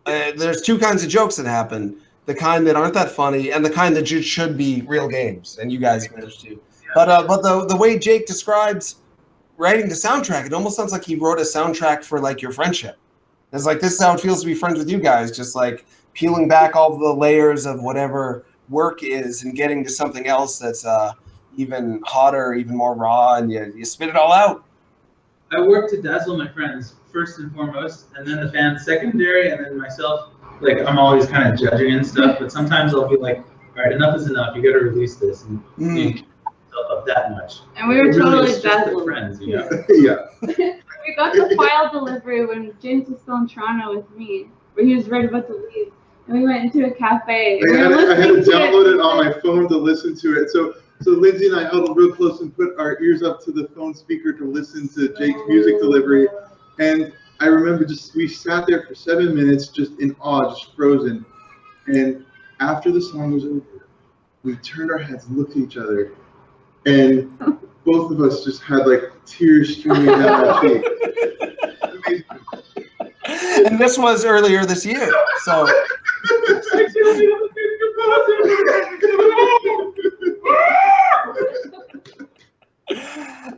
there's 2 kinds of jokes that happen. The kind that aren't that funny and the kind that just should be real games, and you guys managed to. But the way Jake describes writing the soundtrack, it almost sounds like he wrote a soundtrack for like your friendship. It's like, this is how it feels to be friends with you guys, just like peeling back all the layers of whatever work is and getting to something else that's even hotter, even more raw, and you spit it all out. I work to dazzle my friends first and foremost, and then the band secondary, and then myself. Like, I'm always kind of judging and stuff, but sometimes I'll be like, all right, enough is enough. You got to release this, and you can't yourself up that much. And we were totally dazzled. Friends, Yeah. We got the file delivery when James was still in Toronto with me, where he was right about to leave, and we went into a cafe. I had to download it on my phone to listen to it. So Lindsay and I huddled real close and put our ears up to the phone speaker to listen to Jake's music delivery. And I remember we sat there for 7 minutes just in awe, just frozen. And after the song was over, we turned our heads and looked at each other, and both of us just had like tears streaming down our cheeks. And this was earlier this year, so.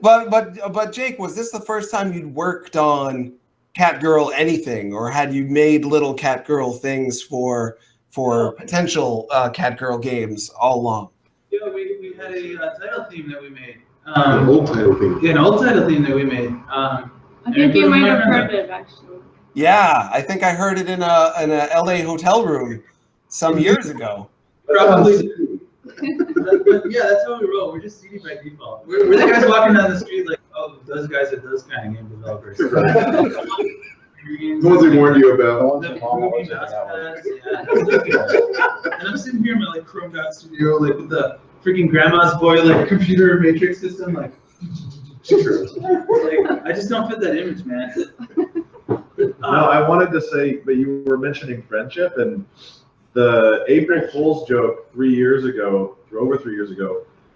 But Jake, was this the first time you'd worked on Catgirl anything, or had you made little Catgirl things for potential Catgirl games all along? Yeah, we had a title theme that we made. An old title theme. Yeah, an old title theme that we made. I think you might have heard it actually. Yeah, I think I heard it in a LA hotel room some years ago. Probably. But yeah, that's how we roll. We're just CD by default. We're the guys walking down the street like, oh, those guys are those kind of game developers. The ones we warned you about. And I'm sitting here in my like Chrome dot studio, like with the freaking grandma's boy like computer matrix system, like. Like I just don't fit that image, man. No, I wanted to say, but you were mentioning friendship, and the April Fool's joke over 3 years ago,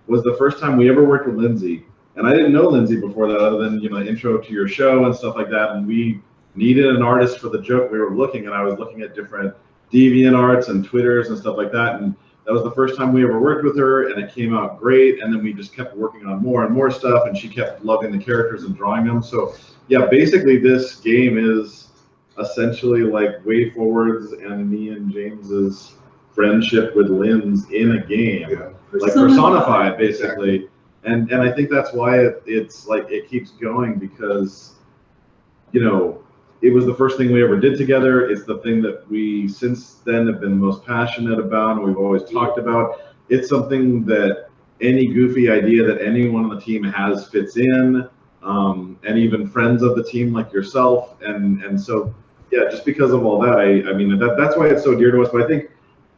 was the first time we ever worked with Lindsay. And I didn't know Lindsay before that, other than intro to your show and stuff like that. And we needed an artist for the joke. We were looking, and I was looking at different DeviantArts and Twitters and stuff like that. And that was the first time we ever worked with her, and it came out great. And then we just kept working on more and more stuff, and she kept loving the characters and drawing them. So yeah, basically this game is essentially like WayForward's and me and James's friendship with Lynn's in a game, like personified basically. And I think that's why it's like it keeps going, because it was the first thing we ever did together. It's the thing that we since then have been most passionate about, and we've always talked about. It's something that any goofy idea that anyone on the team has fits in, and even friends of the team like yourself, and so yeah, just because of all that, I mean that's why it's so dear to us. But I think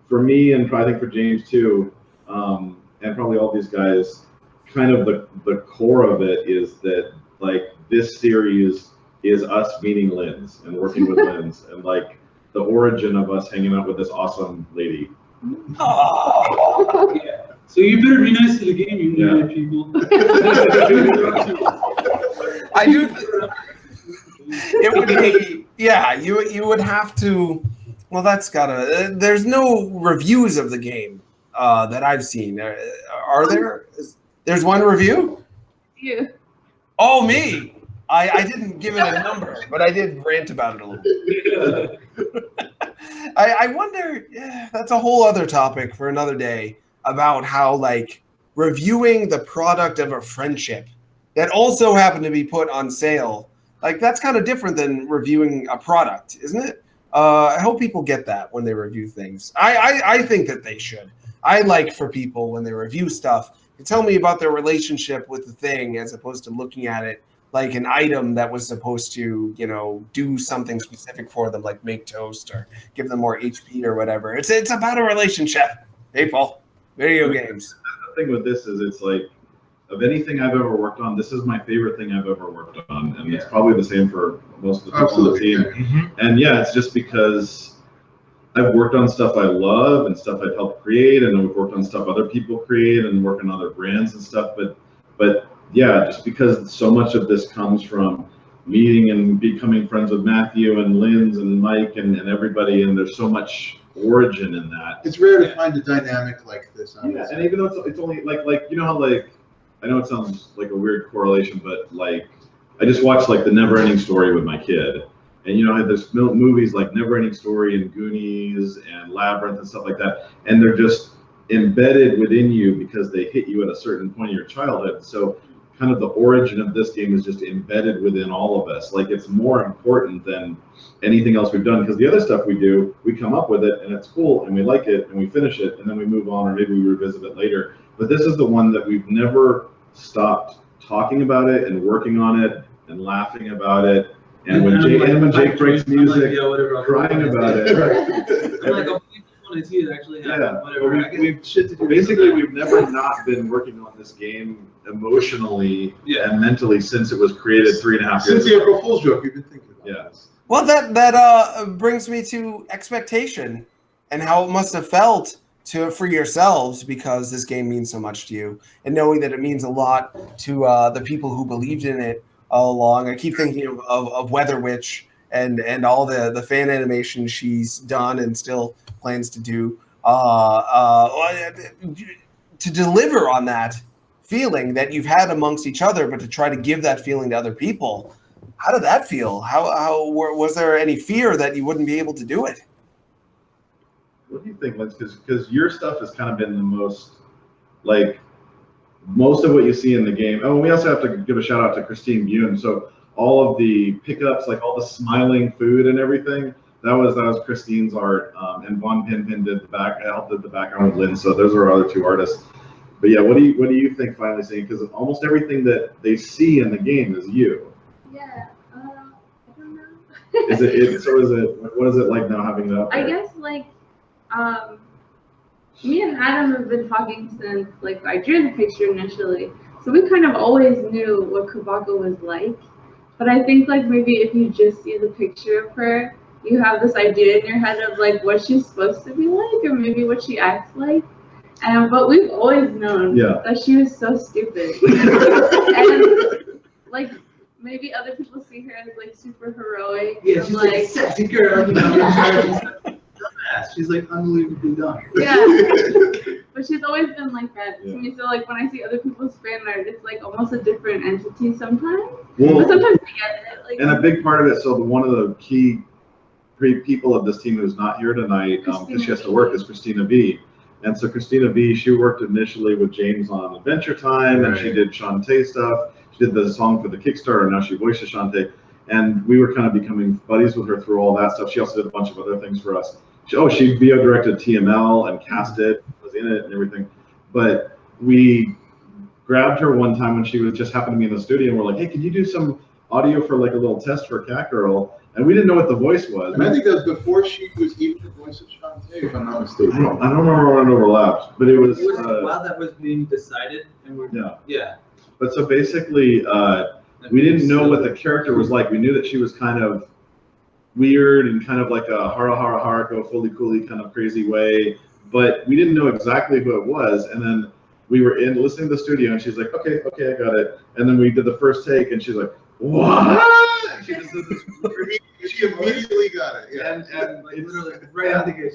for me, and I think for James too, and probably all these guys, kind of the core of it is that like this series is us meeting Lynn's and working with Lynn's, and like the origin of us hanging out with this awesome lady. Oh, yeah. So you better be nice to the game, you idiot people. I do. It would be, yeah. You would have to. Well, that's gotta. There's no reviews of the game that I've seen. Are there? There's one review. You. Oh, me. I didn't give it a number, but I did rant about it a little bit. I wonder. Yeah, that's a whole other topic for another day, about how like reviewing the product of a friendship that also happened to be put on sale. Like that's kind of different than reviewing a product, isn't it? I hope people get that when they review things. I think that they should. I like for people when they review stuff to tell me about their relationship with the thing, as opposed to looking at it like an item that was supposed to, do something specific for them, like make toast or give them more HP or whatever. It's about a relationship, people. Video games. The thing with this is, it's like, of anything I've ever worked on, this is my favorite thing I've ever worked on, and it's probably the same for most of the people on the team. Mm-hmm. And yeah, it's just because I've worked on stuff I love and stuff I've helped create, and we've worked on stuff other people create and work on other brands and stuff. But yeah, just because so much of this comes from meeting and becoming friends with Matthew and Lynn's and Mike and everybody, and there's so much origin in that. It's rare to find a dynamic like this. Yeah, and even though it's only like how like, I know it sounds like a weird correlation, but like I just watched like The Never Ending Story with my kid, and there's movies like Never Ending Story and Goonies and Labyrinth and stuff like that, and they're just embedded within you because they hit you at a certain point in your childhood. So kind of the origin of this game is just embedded within all of us. Like it's more important than anything else we've done, because the other stuff we do, we come up with it and it's cool and we like it and we finish it and then we move on, or maybe we revisit it later. But this is the one that we've never stopped talking about it and working on it and laughing about it. And when Jake breaks music, crying about it. I'm like, oh, to see it actually happen. Yeah, whatever. we've shit to do. Basically, we've never not been working on this game emotionally and mentally since it was created 3.5 years ago. Since the April Fool's joke, you've been thinking about it. Yes. Well, that brings me to expectation and how it must have felt for yourselves, because this game means so much to you, and knowing that it means a lot to the people who believed in it all along. I keep thinking of Weather Witch and all the fan animation she's done and still plans to do. To deliver on that feeling that you've had amongst each other, but to try to give that feeling to other people. How did that feel? Was there any fear that you wouldn't be able to do it? What do you think, Lance? Because your stuff has kind of been the most, like, most of what you see in the game. Oh, and we also have to give a shout out to Christine Bune. So all of the pickups, like all the smiling food and everything, that was Christine's art. And Von Pinpin did helped did the background with Lynn. So those are our other two artists. But yeah, what do you think finally seeing? Because almost everything that they see in the game is you. Yeah, I don't know. Is it? What is it like now having that? I guess like, me and Adam have been talking since like I drew the picture initially, so we kind of always knew what Kabako was like. But I think like maybe if you just see the picture of her, you have this idea in your head of like what she's supposed to be like, or maybe what she acts like. But we've always known that she was so stupid. And like maybe other people see her as like super heroic. Yeah, she's like a sexy girl, you know. Dumbass. She's like unbelievably dumb. Yeah. But she's always been like that to me. So like when I see other people's fan art, it's like almost a different entity sometimes. But sometimes I get it. Like, and a big part of it, so one of the key people of this team who's not here tonight, because she has to work, is Christina V. And so Christina V, she worked initially with James on Adventure Time, and she did Shantae stuff. She did the song for the Kickstarter, and now she voices Shantae. And we were kind of becoming buddies with her through all that stuff. She also did a bunch of other things for us. She video directed TML and cast it, was in it and everything. But we grabbed her one time when she was just happened to be in the studio, and we're like, hey, can you do some audio for like a little test for Cat Girl? And we didn't know what the voice was. And I think that was before she was even the voice of Shantae, if I'm not mistaken. I don't remember when it overlapped, but it was while that was being decided, and yeah. But so basically, we didn't know what the character was like. We knew that she was kind of weird and kind of like a hara hara harako, fully coolly kind of crazy way, but we didn't know exactly who it was. And then we were listening to the studio, and she's like, okay, I got it. And then we did the first take, and she's like, what? She immediately got it. Yeah. And like, literally right out the gate.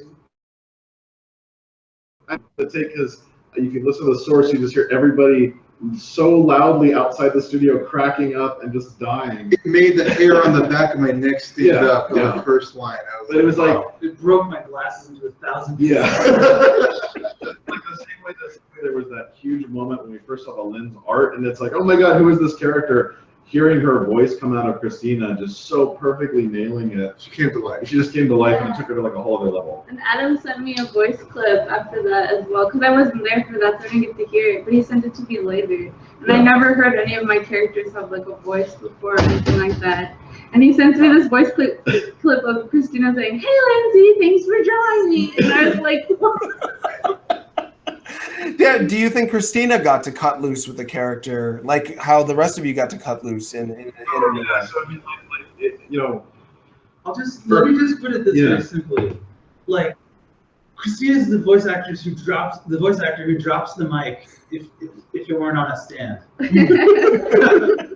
The take is, you can listen to the source, you just hear everybody so loudly outside the studio cracking up and just dying. It made the hair on the back of my neck stand up on the first line. But it was like, it broke my glasses into 1,000 pieces. Yeah. Like the same way there was that huge moment when we first saw the Lynn's art, and it's like, oh my god, who is this character? Hearing her voice come out of Christina, just so perfectly nailing it. She came to life. She just came to life, and it took her to like a whole other level. And Adam sent me a voice clip after that as well, because I wasn't there for that, so I didn't get to hear it. But he sent it to me later, and I never heard any of my characters have like a voice before or anything like that. And he sent me this voice clip of Christina saying, "Hey Lindsay, thanks for drawing me," and I was like, "What?" Yeah, do you think Christina got to cut loose with the character, like how the rest of you got to cut loose in so I mean, you know, let me just put it this way simply. Like, Christina's the voice actor who drops the mic if it weren't on a stand. It's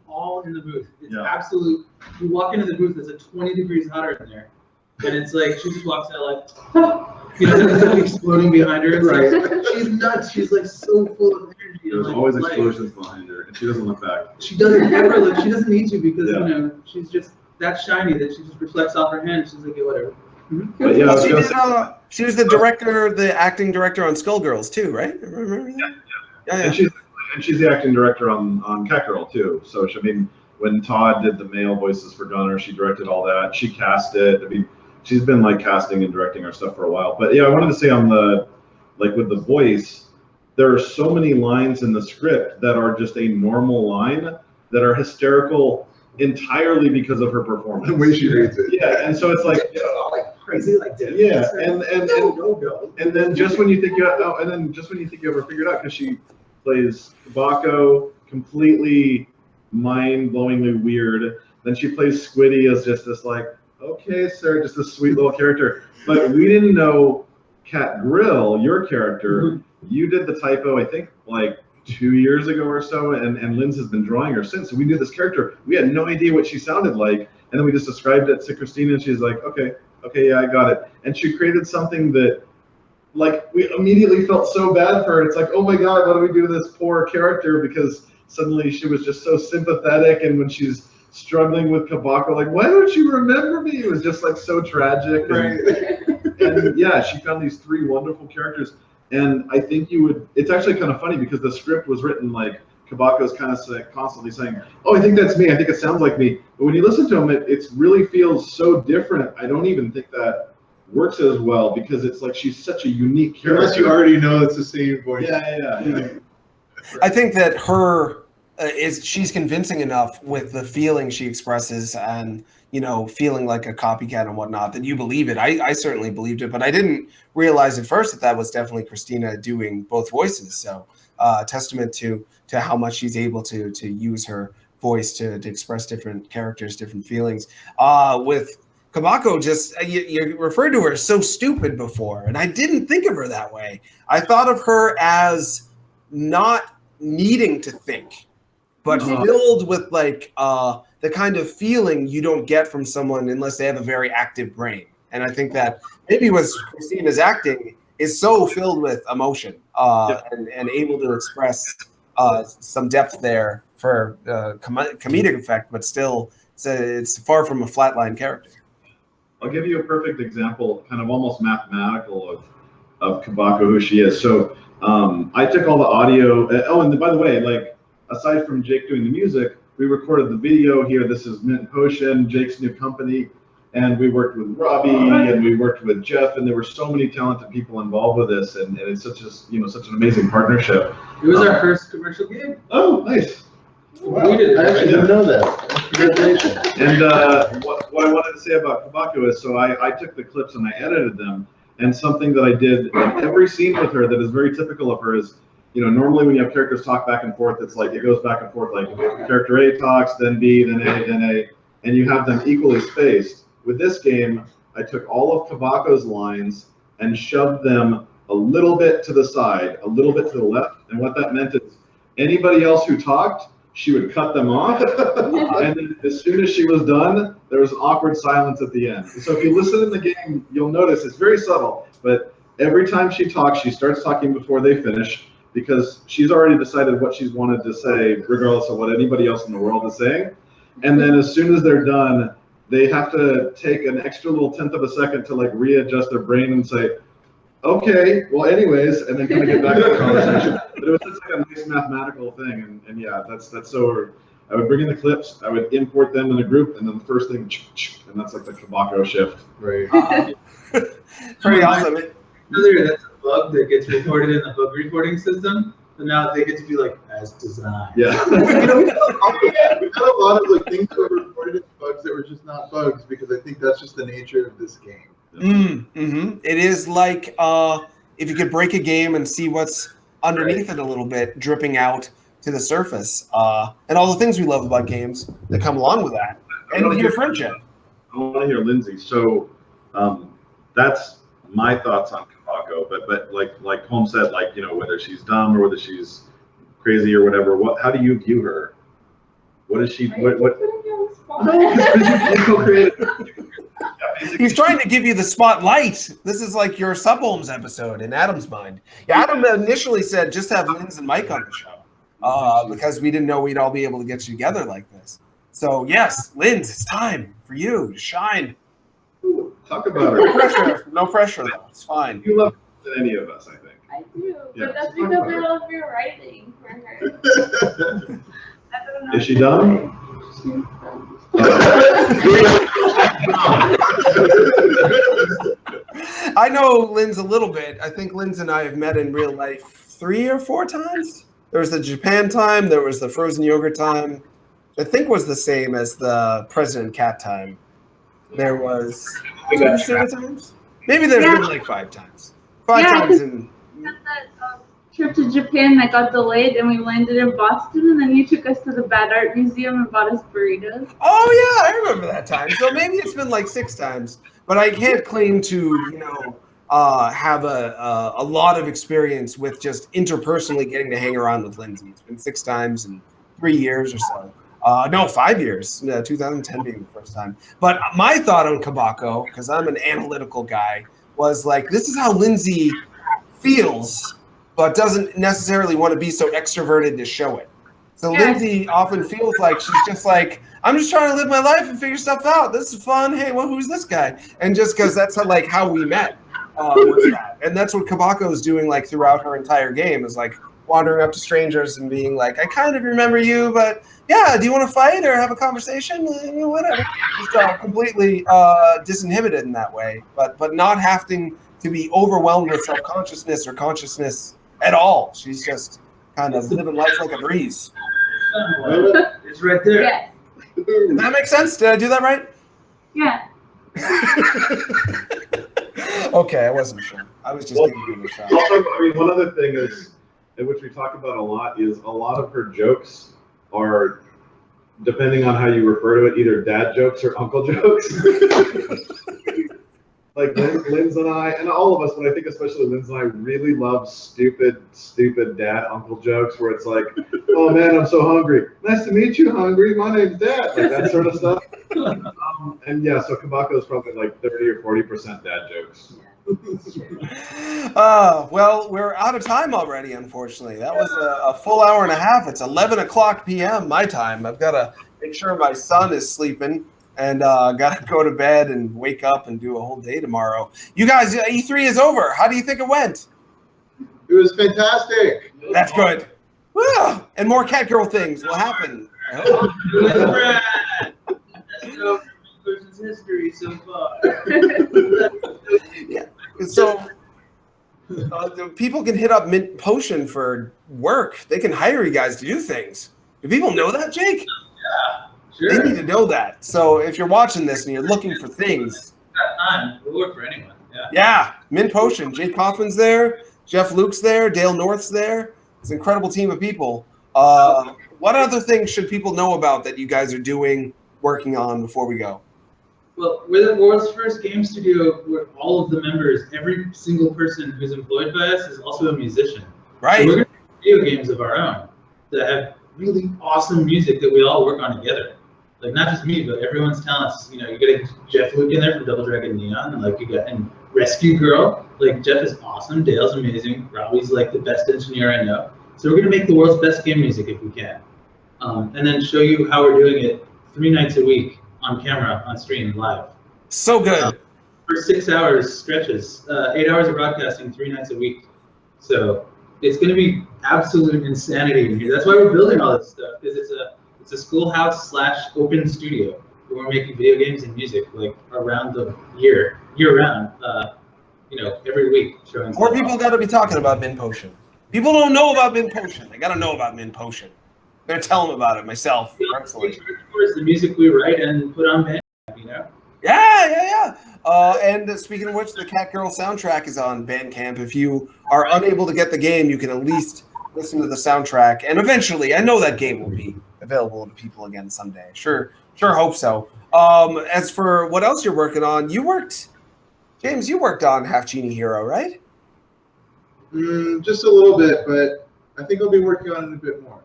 all in the booth. It's absolute. You walk into the booth, it's 20 degrees hotter in there, and it's like she just walks out like. You know, it's like exploding behind her. It's like, she's nuts. She's like so full of energy. There's always explosions behind her, and she doesn't look back. She doesn't ever look. She doesn't need to because you know she's just that shiny that she just reflects off her hand. She's like, yeah, whatever. But yeah, she was the director, the acting director on Skullgirls too, right? Remember that? Yeah. And she's the acting director on Catgirl too. So I mean, when Todd did the male voices for Gunner, she directed all that. She cast it. I mean, she's been like casting and directing our stuff for a while. But yeah, I wanted to say on the, like with the voice, there are so many lines in the script that are just a normal line that are hysterical entirely because of her performance. The way she reads it. Yeah, and so it's like, like crazy like that. Yeah, and then just when you think you have her figured out, because she plays Kabako, completely mind-blowingly weird. Then she plays Squiddy as just this like, okay, sir, just this sweet little character. But we didn't know Cat Grill, your character. You did the typo, I think, like 2 years ago or so, and Linz has been drawing her since. So we knew this character. We had no idea what she sounded like, and then we just described it to Christina, and she's like, okay, yeah, I got it. And she created something that, like, we immediately felt so bad for her. It's like, oh my God, what do we do to this poor character? Because suddenly she was just so sympathetic, and when she's struggling with Kabako, like, why don't you remember me? It was just like so tragic. And yeah, she found these 3 wonderful characters. And I think it's actually kind of funny because the script was written like Kabako's kind of constantly saying, oh, I think that's me. I think it sounds like me. But when you listen to him, it really feels so different. I don't even think that works as well because it's like she's such a unique character. Unless you already know it's the same voice. Yeah. I think that her she's convincing enough with the feeling she expresses and feeling like a copycat and whatnot that you believe it. I certainly believed it, but I didn't realize at first that was definitely Christina doing both voices. So testament to how much she's able to use her voice to express different characters, different feelings. With Kabako, just you referred to her as so stupid before, and I didn't think of her that way. I thought of her as not needing to think, but filled with like the kind of feeling you don't get from someone unless they have a very active brain. And I think that maybe what Christina's acting is so filled with emotion and able to express some depth there for comedic effect, but still it's far from a flatline character. I'll give you a perfect example, kind of almost mathematical of Kabako, who she is. So I took all the audio. And by the way, like aside from Jake doing the music, we recorded the video here. This is Mint Potion, Jake's new company, and we worked with Robbie and we worked with Jeff, and there were so many talented people involved with this, and it's such an amazing partnership. It was our first commercial game. Oh, nice. Wow. I actually didn't know that. Congratulations. And what I wanted to say about Kabako is, so I took the clips and I edited them, and something that I did in every scene with her that is very typical of her is, normally when you have characters talk back and forth, it's like it goes back and forth, like character A talks, then B, then A, then A, and you have them equally spaced. With this game, I took all of Kabako's lines and shoved them a little bit to the side, a little bit to the left, and what that meant is anybody else who talked, she would cut them off, and then as soon as she was done, there was an awkward silence at the end. So if you listen in the game, you'll notice it's very subtle, but every time she talks, she starts talking before they finish, because she's already decided what she's wanted to say, regardless of what anybody else in the world is saying. And then as soon as they're done, they have to take an extra little tenth of a second to like readjust their brain and say, okay, well anyways, and then kind of get back to the conversation. But it was just like a nice mathematical thing, and yeah, that's so. I would bring in the clips, I would import them in a group, and then the first thing, and that's like the Kabako shift. Right. Pretty awesome. That's a bug that gets recorded in the bug recording system. So now they get to be like, as designed. Yeah. We've had a lot of like things that were reported as bugs that were just not bugs, because I think that's just the nature of this game. It is like if you could break a game and see what's underneath it a little bit, dripping out to the surface, and all the things we love about games that come along with that, and your friendship. I want to hear Lindsay. So that's my thoughts on Kabako, but like Holmes said, like whether she's dumb or whether she's crazy or whatever, how do you view her? What is she? What? He's trying to give you the spotlight. This is like your Sub Holmes episode in Adam's mind. Yeah, Adam initially said just have Linz and Mike on the show because we didn't know we'd all be able to get together like this. So yes, Linz, it's time for you to shine. Talk about her. No pressure though. It's fine. You love her than any of us, I think. I do, Yeah. but that's because I love your writing for her. I don't know. Is she dumb? I know Linz a little bit. I think Linz and I have met in real life 3 or 4 times. There was the Japan time. There was the frozen yogurt time. I think was the same as the President Cat time. There was 2 times. Maybe there's been like 5 times. 5 times in. That trip to Japan that got delayed, and we landed in Boston, and then you took us to the Bad Art Museum and bought us burritos. Oh yeah, I remember that time. So maybe it's been like 6 times, but I can't claim to, have a lot of experience with just interpersonally getting to hang around with Lindsay. It's been 6 times in 3 years or so. No, 5 years. 2010 being the first time. But my thought on Kabako, because I'm an analytical guy, was like, this is how Lindsay feels, but doesn't necessarily want to be so extroverted to show it. So Lindsay often feels like she's just like, I'm just trying to live my life and figure stuff out. This is fun. Hey, well, who's this guy? And just because that's how we met with that. And that's what Kabako is doing like throughout her entire game, is like wandering up to strangers and being like, I kind of remember you, but yeah, do you want to fight or have a conversation? Whatever. Just completely disinhibited in that way, but not having to be overwhelmed with self-consciousness or consciousness at all. She's just kind of living life like a breeze. It's right there. Yes. Does that make sense? Did I do that right? Yeah. Okay, I wasn't sure. I was just giving you a shot. Also, I mean, one other thing is, in which we talk about a lot, is a lot of her jokes are, depending on how you refer to it, either dad jokes or uncle jokes. Like Linz and I, and all of us, but I think especially Linz and I, really love stupid dad uncle jokes where it's like, oh man, I'm so hungry. Nice to meet you, hungry. My name's Dad. Like that sort of stuff. And yeah, so Kabako is probably like 30 or 40% dad jokes. Well, we're out of time already, unfortunately. That was a full hour and a half. It's 11 o'clock p.m. my time. I've got to make sure my son is sleeping. And got to go to bed and wake up and do a whole day tomorrow. You guys, E3 is over. How do you think it went? It was fantastic. That's good. Woo! And more cat girl things will happen. I hope. That's no person's history so far. Yeah. So people can hit up Mint Potion for work. They can hire you guys to do things. Do people know that, Jake? Yeah. Sure. They need to know that. So if you're watching this and you're looking for things, We'll work for anyone. Yeah. Yeah, Mint Potion. Jake Kaufman's there. Jeff Luke's there. Dale North's there. It's an incredible team of people. What other things should people know about that you guys are doing, working on before we go? Well, we're the world's first game studio where all of the members, every single person who's employed by us is also a musician. Right. So we're going to make video games of our own that have really awesome music that we all work on together. Like not just me, but everyone's talents. You get Jeff Luke in there from Double Dragon Neon, and like you got and Rescue Girl. Like Jeff is awesome, Dale's amazing, Robbie's like the best engineer I know. So we're gonna make the world's best game music if we can, and then show you how we're doing it 3 nights a week on camera, on stream, live. So good. For 6 hours stretches, 8 hours of broadcasting, 3 nights a week. So it's gonna be absolute insanity in here. That's why we're building all this stuff, because it's a schoolhouse / open studio where we're making video games and music like around the year round. Every week showing. More people got to be talking about Mint Potion. People don't know about Mint Potion. They got to know about Mint Potion. I'm gonna tell them about it myself personally. The music we write and put on Bandcamp, Yeah. And speaking of which, the Cat Girl soundtrack is on Bandcamp. If you are unable to get the game, you can at least listen to the soundtrack. And eventually, I know that game will be available to people again someday. Sure hope so. As for what else you're working on, James, you worked on Half Genie Hero, right? Just a little bit, but I think I'll be working on it a bit more.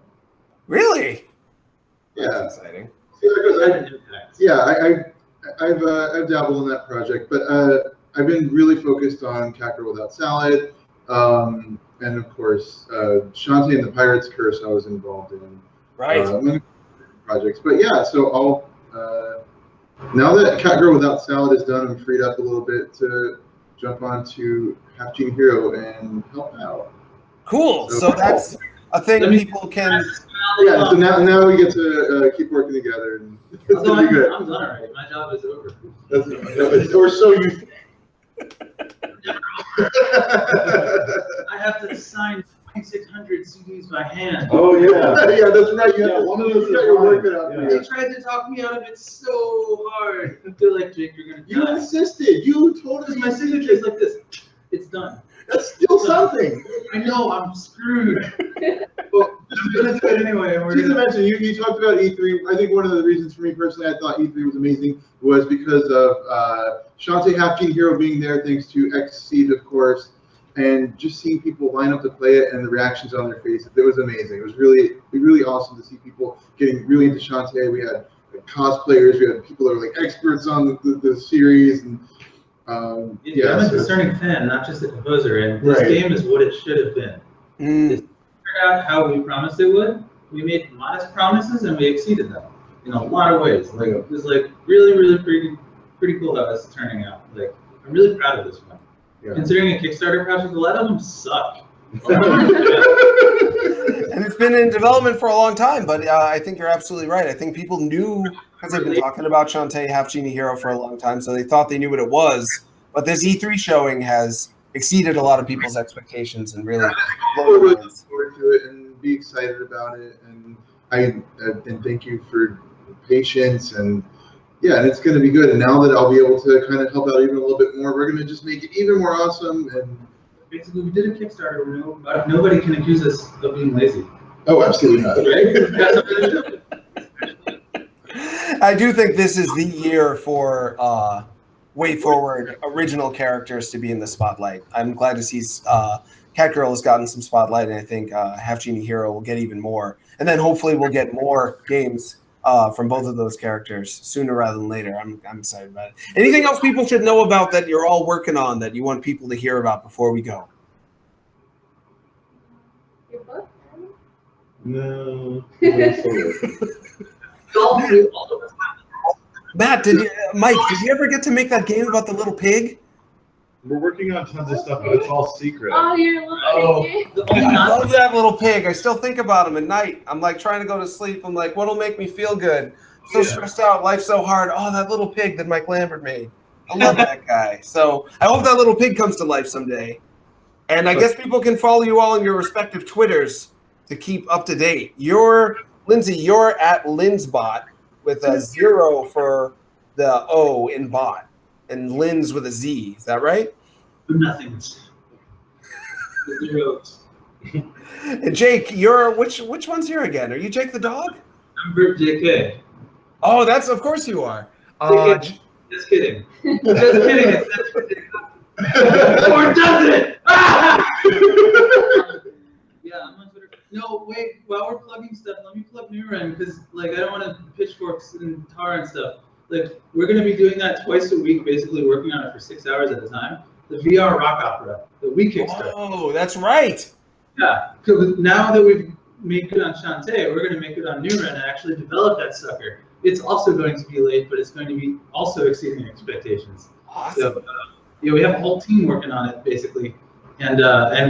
Really? Yeah. That's exciting. Yeah, I've dabbled in that project, but I've been really focused on Cat Girl Without Salad, and of course, Shantae and the Pirate's Curse I was involved in. Right. Projects, but yeah, so I'll now that Cat Girl Without Salad is done, I'm freed up a little bit to jump onto Half Genie Hero and help out. Cool. So that's a thing people can. Yeah. So now we get to keep working together, and it's gonna be good. I'm done already. My job is over. Or so you think. I have to sign 2,600 CDs by hand. Oh yeah, yeah, that's right. You have one of those. You got your work cut out for you. They tried to talk me out of it so hard. I feel like Jake, you're gonna. You insisted. You told us my signature is like this. It's done. done. That's still something. I know, I'm screwed. Well, I'm gonna do it anyway. And we're just to gonna... mention, you talked about E3. I think one of the reasons for me personally I thought E3 was amazing was because of Shantae Half-Gene Hero being there, thanks to Xseed, of course, and just seeing people line up to play it and the reactions on their faces. It was amazing. It was really awesome to see people getting really into Shantae. We had cosplayers, we had people that were like experts on the series, and yeah, I'm a discerning fan, not just a composer, and this game is what it should have been. It figured out how we promised it would. We made modest promises and we exceeded them in a lot of ways. Like it was like really pretty cool how it's turning out. Like I'm really proud of this one. Yeah. Considering a Kickstarter project, a lot of them suck. And it's been in development for a long time, but I think you're absolutely right. I think people knew, because they've been talking about Shantae Half-Genie Hero for a long time, so they thought they knew what it was. But this E3 showing has exceeded a lot of people's expectations and really we're really looking forward to it and be excited about it. And and thank you for patience, and yeah, and it's going to be good. And now that I'll be able to kind of help out even a little bit more, we're going to just make it even more awesome. And basically, we did a Kickstarter where nobody can accuse us of being lazy. Oh, absolutely not. I do think this is the year for WayForward original characters to be in the spotlight. I'm glad to see Catgirl has gotten some spotlight, and I think Half-Genie Hero will get even more. And then hopefully we'll get more games from both of those characters sooner rather than later. I'm excited about it. Anything else people should know about that you're all working on that you want people to hear about before we go? Your book? No. Mike, did you ever get to make that game about the little pig? We're working on tons of stuff, but it's all secret. Oh, your little pig. I love that little pig. I still think about him at night. I'm like trying to go to sleep. I'm like, what'll make me feel good? So stressed out. Life's so hard. Oh, that little pig that Mike Lambert made. I love that guy. So I hope that little pig comes to life someday. And I guess people can follow you all on your respective Twitters to keep up to date. Lindsay, you're at Linsbot with a 0 for the O in bot, and Linz with a Z. Is that right? Nothings. Zeros. And Jake, you're which one's here again? Are you Jake the dog? I'm Bert JK. Oh, that's of course you are. Just kidding. Just kidding. Or does it? Yeah, I'm on Twitter. No, wait. While we're plugging stuff, let me plug Newren because, like, I don't want to pitchforks and tar and stuff. Like, we're going to be doing that twice a week, basically working on it for 6 hours at a time. The VR rock opera that we kickstarted. Oh, that's right. Yeah, because now that we've made good on Shantae, we're going to make good on Newren and actually develop that sucker. It's also going to be late, but it's going to be also exceeding expectations. Awesome. So, yeah, we have a whole team working on it basically, and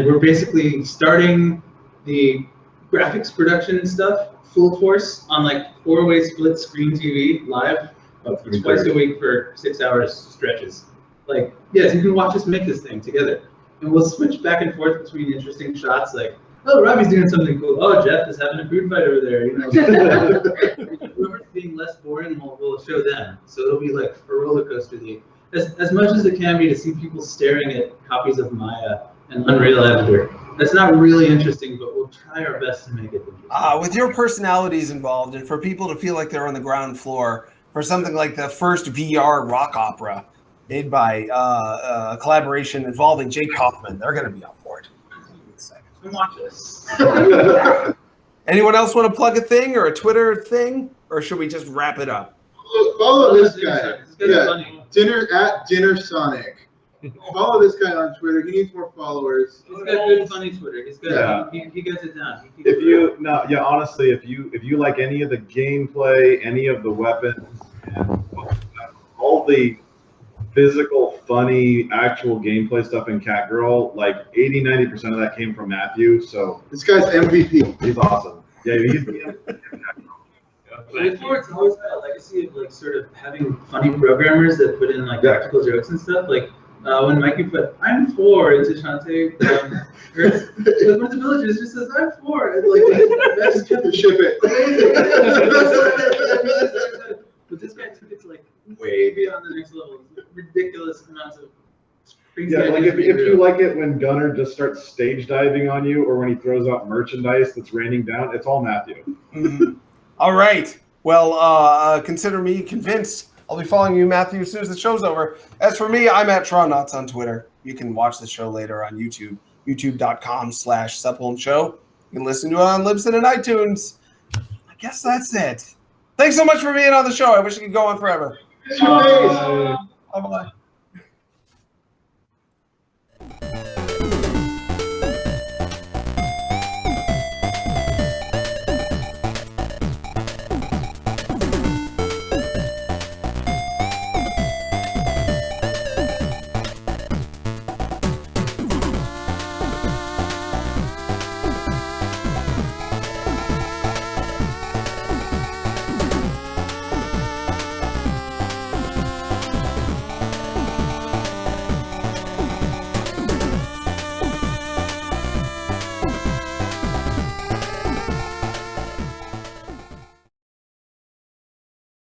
we're basically starting the graphics production stuff full force on like 4-way split screen TV live twice a week for 6 hours stretches. Like, yes, you can watch us make this thing together, and we'll switch back and forth between interesting shots like, oh, Robbie's doing something cool. Oh, Jeff is having a food fight over there. You know, whoever's being less boring, we'll show them. So it'll be like a roller coaster. As much as it can be to see people staring at copies of Maya and Unreal Editor. That's not really interesting, but we'll try our best to make it interesting. With your personalities involved, and for people to feel like they're on the ground floor for something like the first VR rock opera made by a collaboration involving Jake Kaufman, they're going to be on board. Come watch us. Anyone else want to plug a thing or a Twitter thing, or should we just wrap it up? Follow this guy. Dinner Sonic. Follow this guy on Twitter. He needs more followers. He's got good funny Twitter. He's got he gets it done. Honestly, if you like any of the gameplay, any of the weapons, and all the physical, funny, actual gameplay stuff in Catgirl, like 80-90% of that came from Matthew. So this guy's MVP. He's awesome. Yeah, he's WayForward's always had a legacy of like sort of having funny programmers that put in like practical jokes and stuff. Like when Mikey put "I'm 4" into Shantae, where's the villagers just says "I'm 4," and like that just kept ship it. But this guy took it to like way beyond the next level. Ridiculous amounts of Yeah, like if you like it when Gunnar just starts stage diving on you, or when he throws out merchandise that's raining down, it's all Matthew. All right. Well, consider me convinced. I'll be following you, Matthew, as soon as the show's over. As for me, I'm at Tronnuts on Twitter. You can watch the show later on YouTube, youtube.com/Supholm Show. You can listen to it on Libsyn and iTunes. I guess that's it. Thanks so much for being on the show. I wish it could go on forever. Bye. Bye-bye.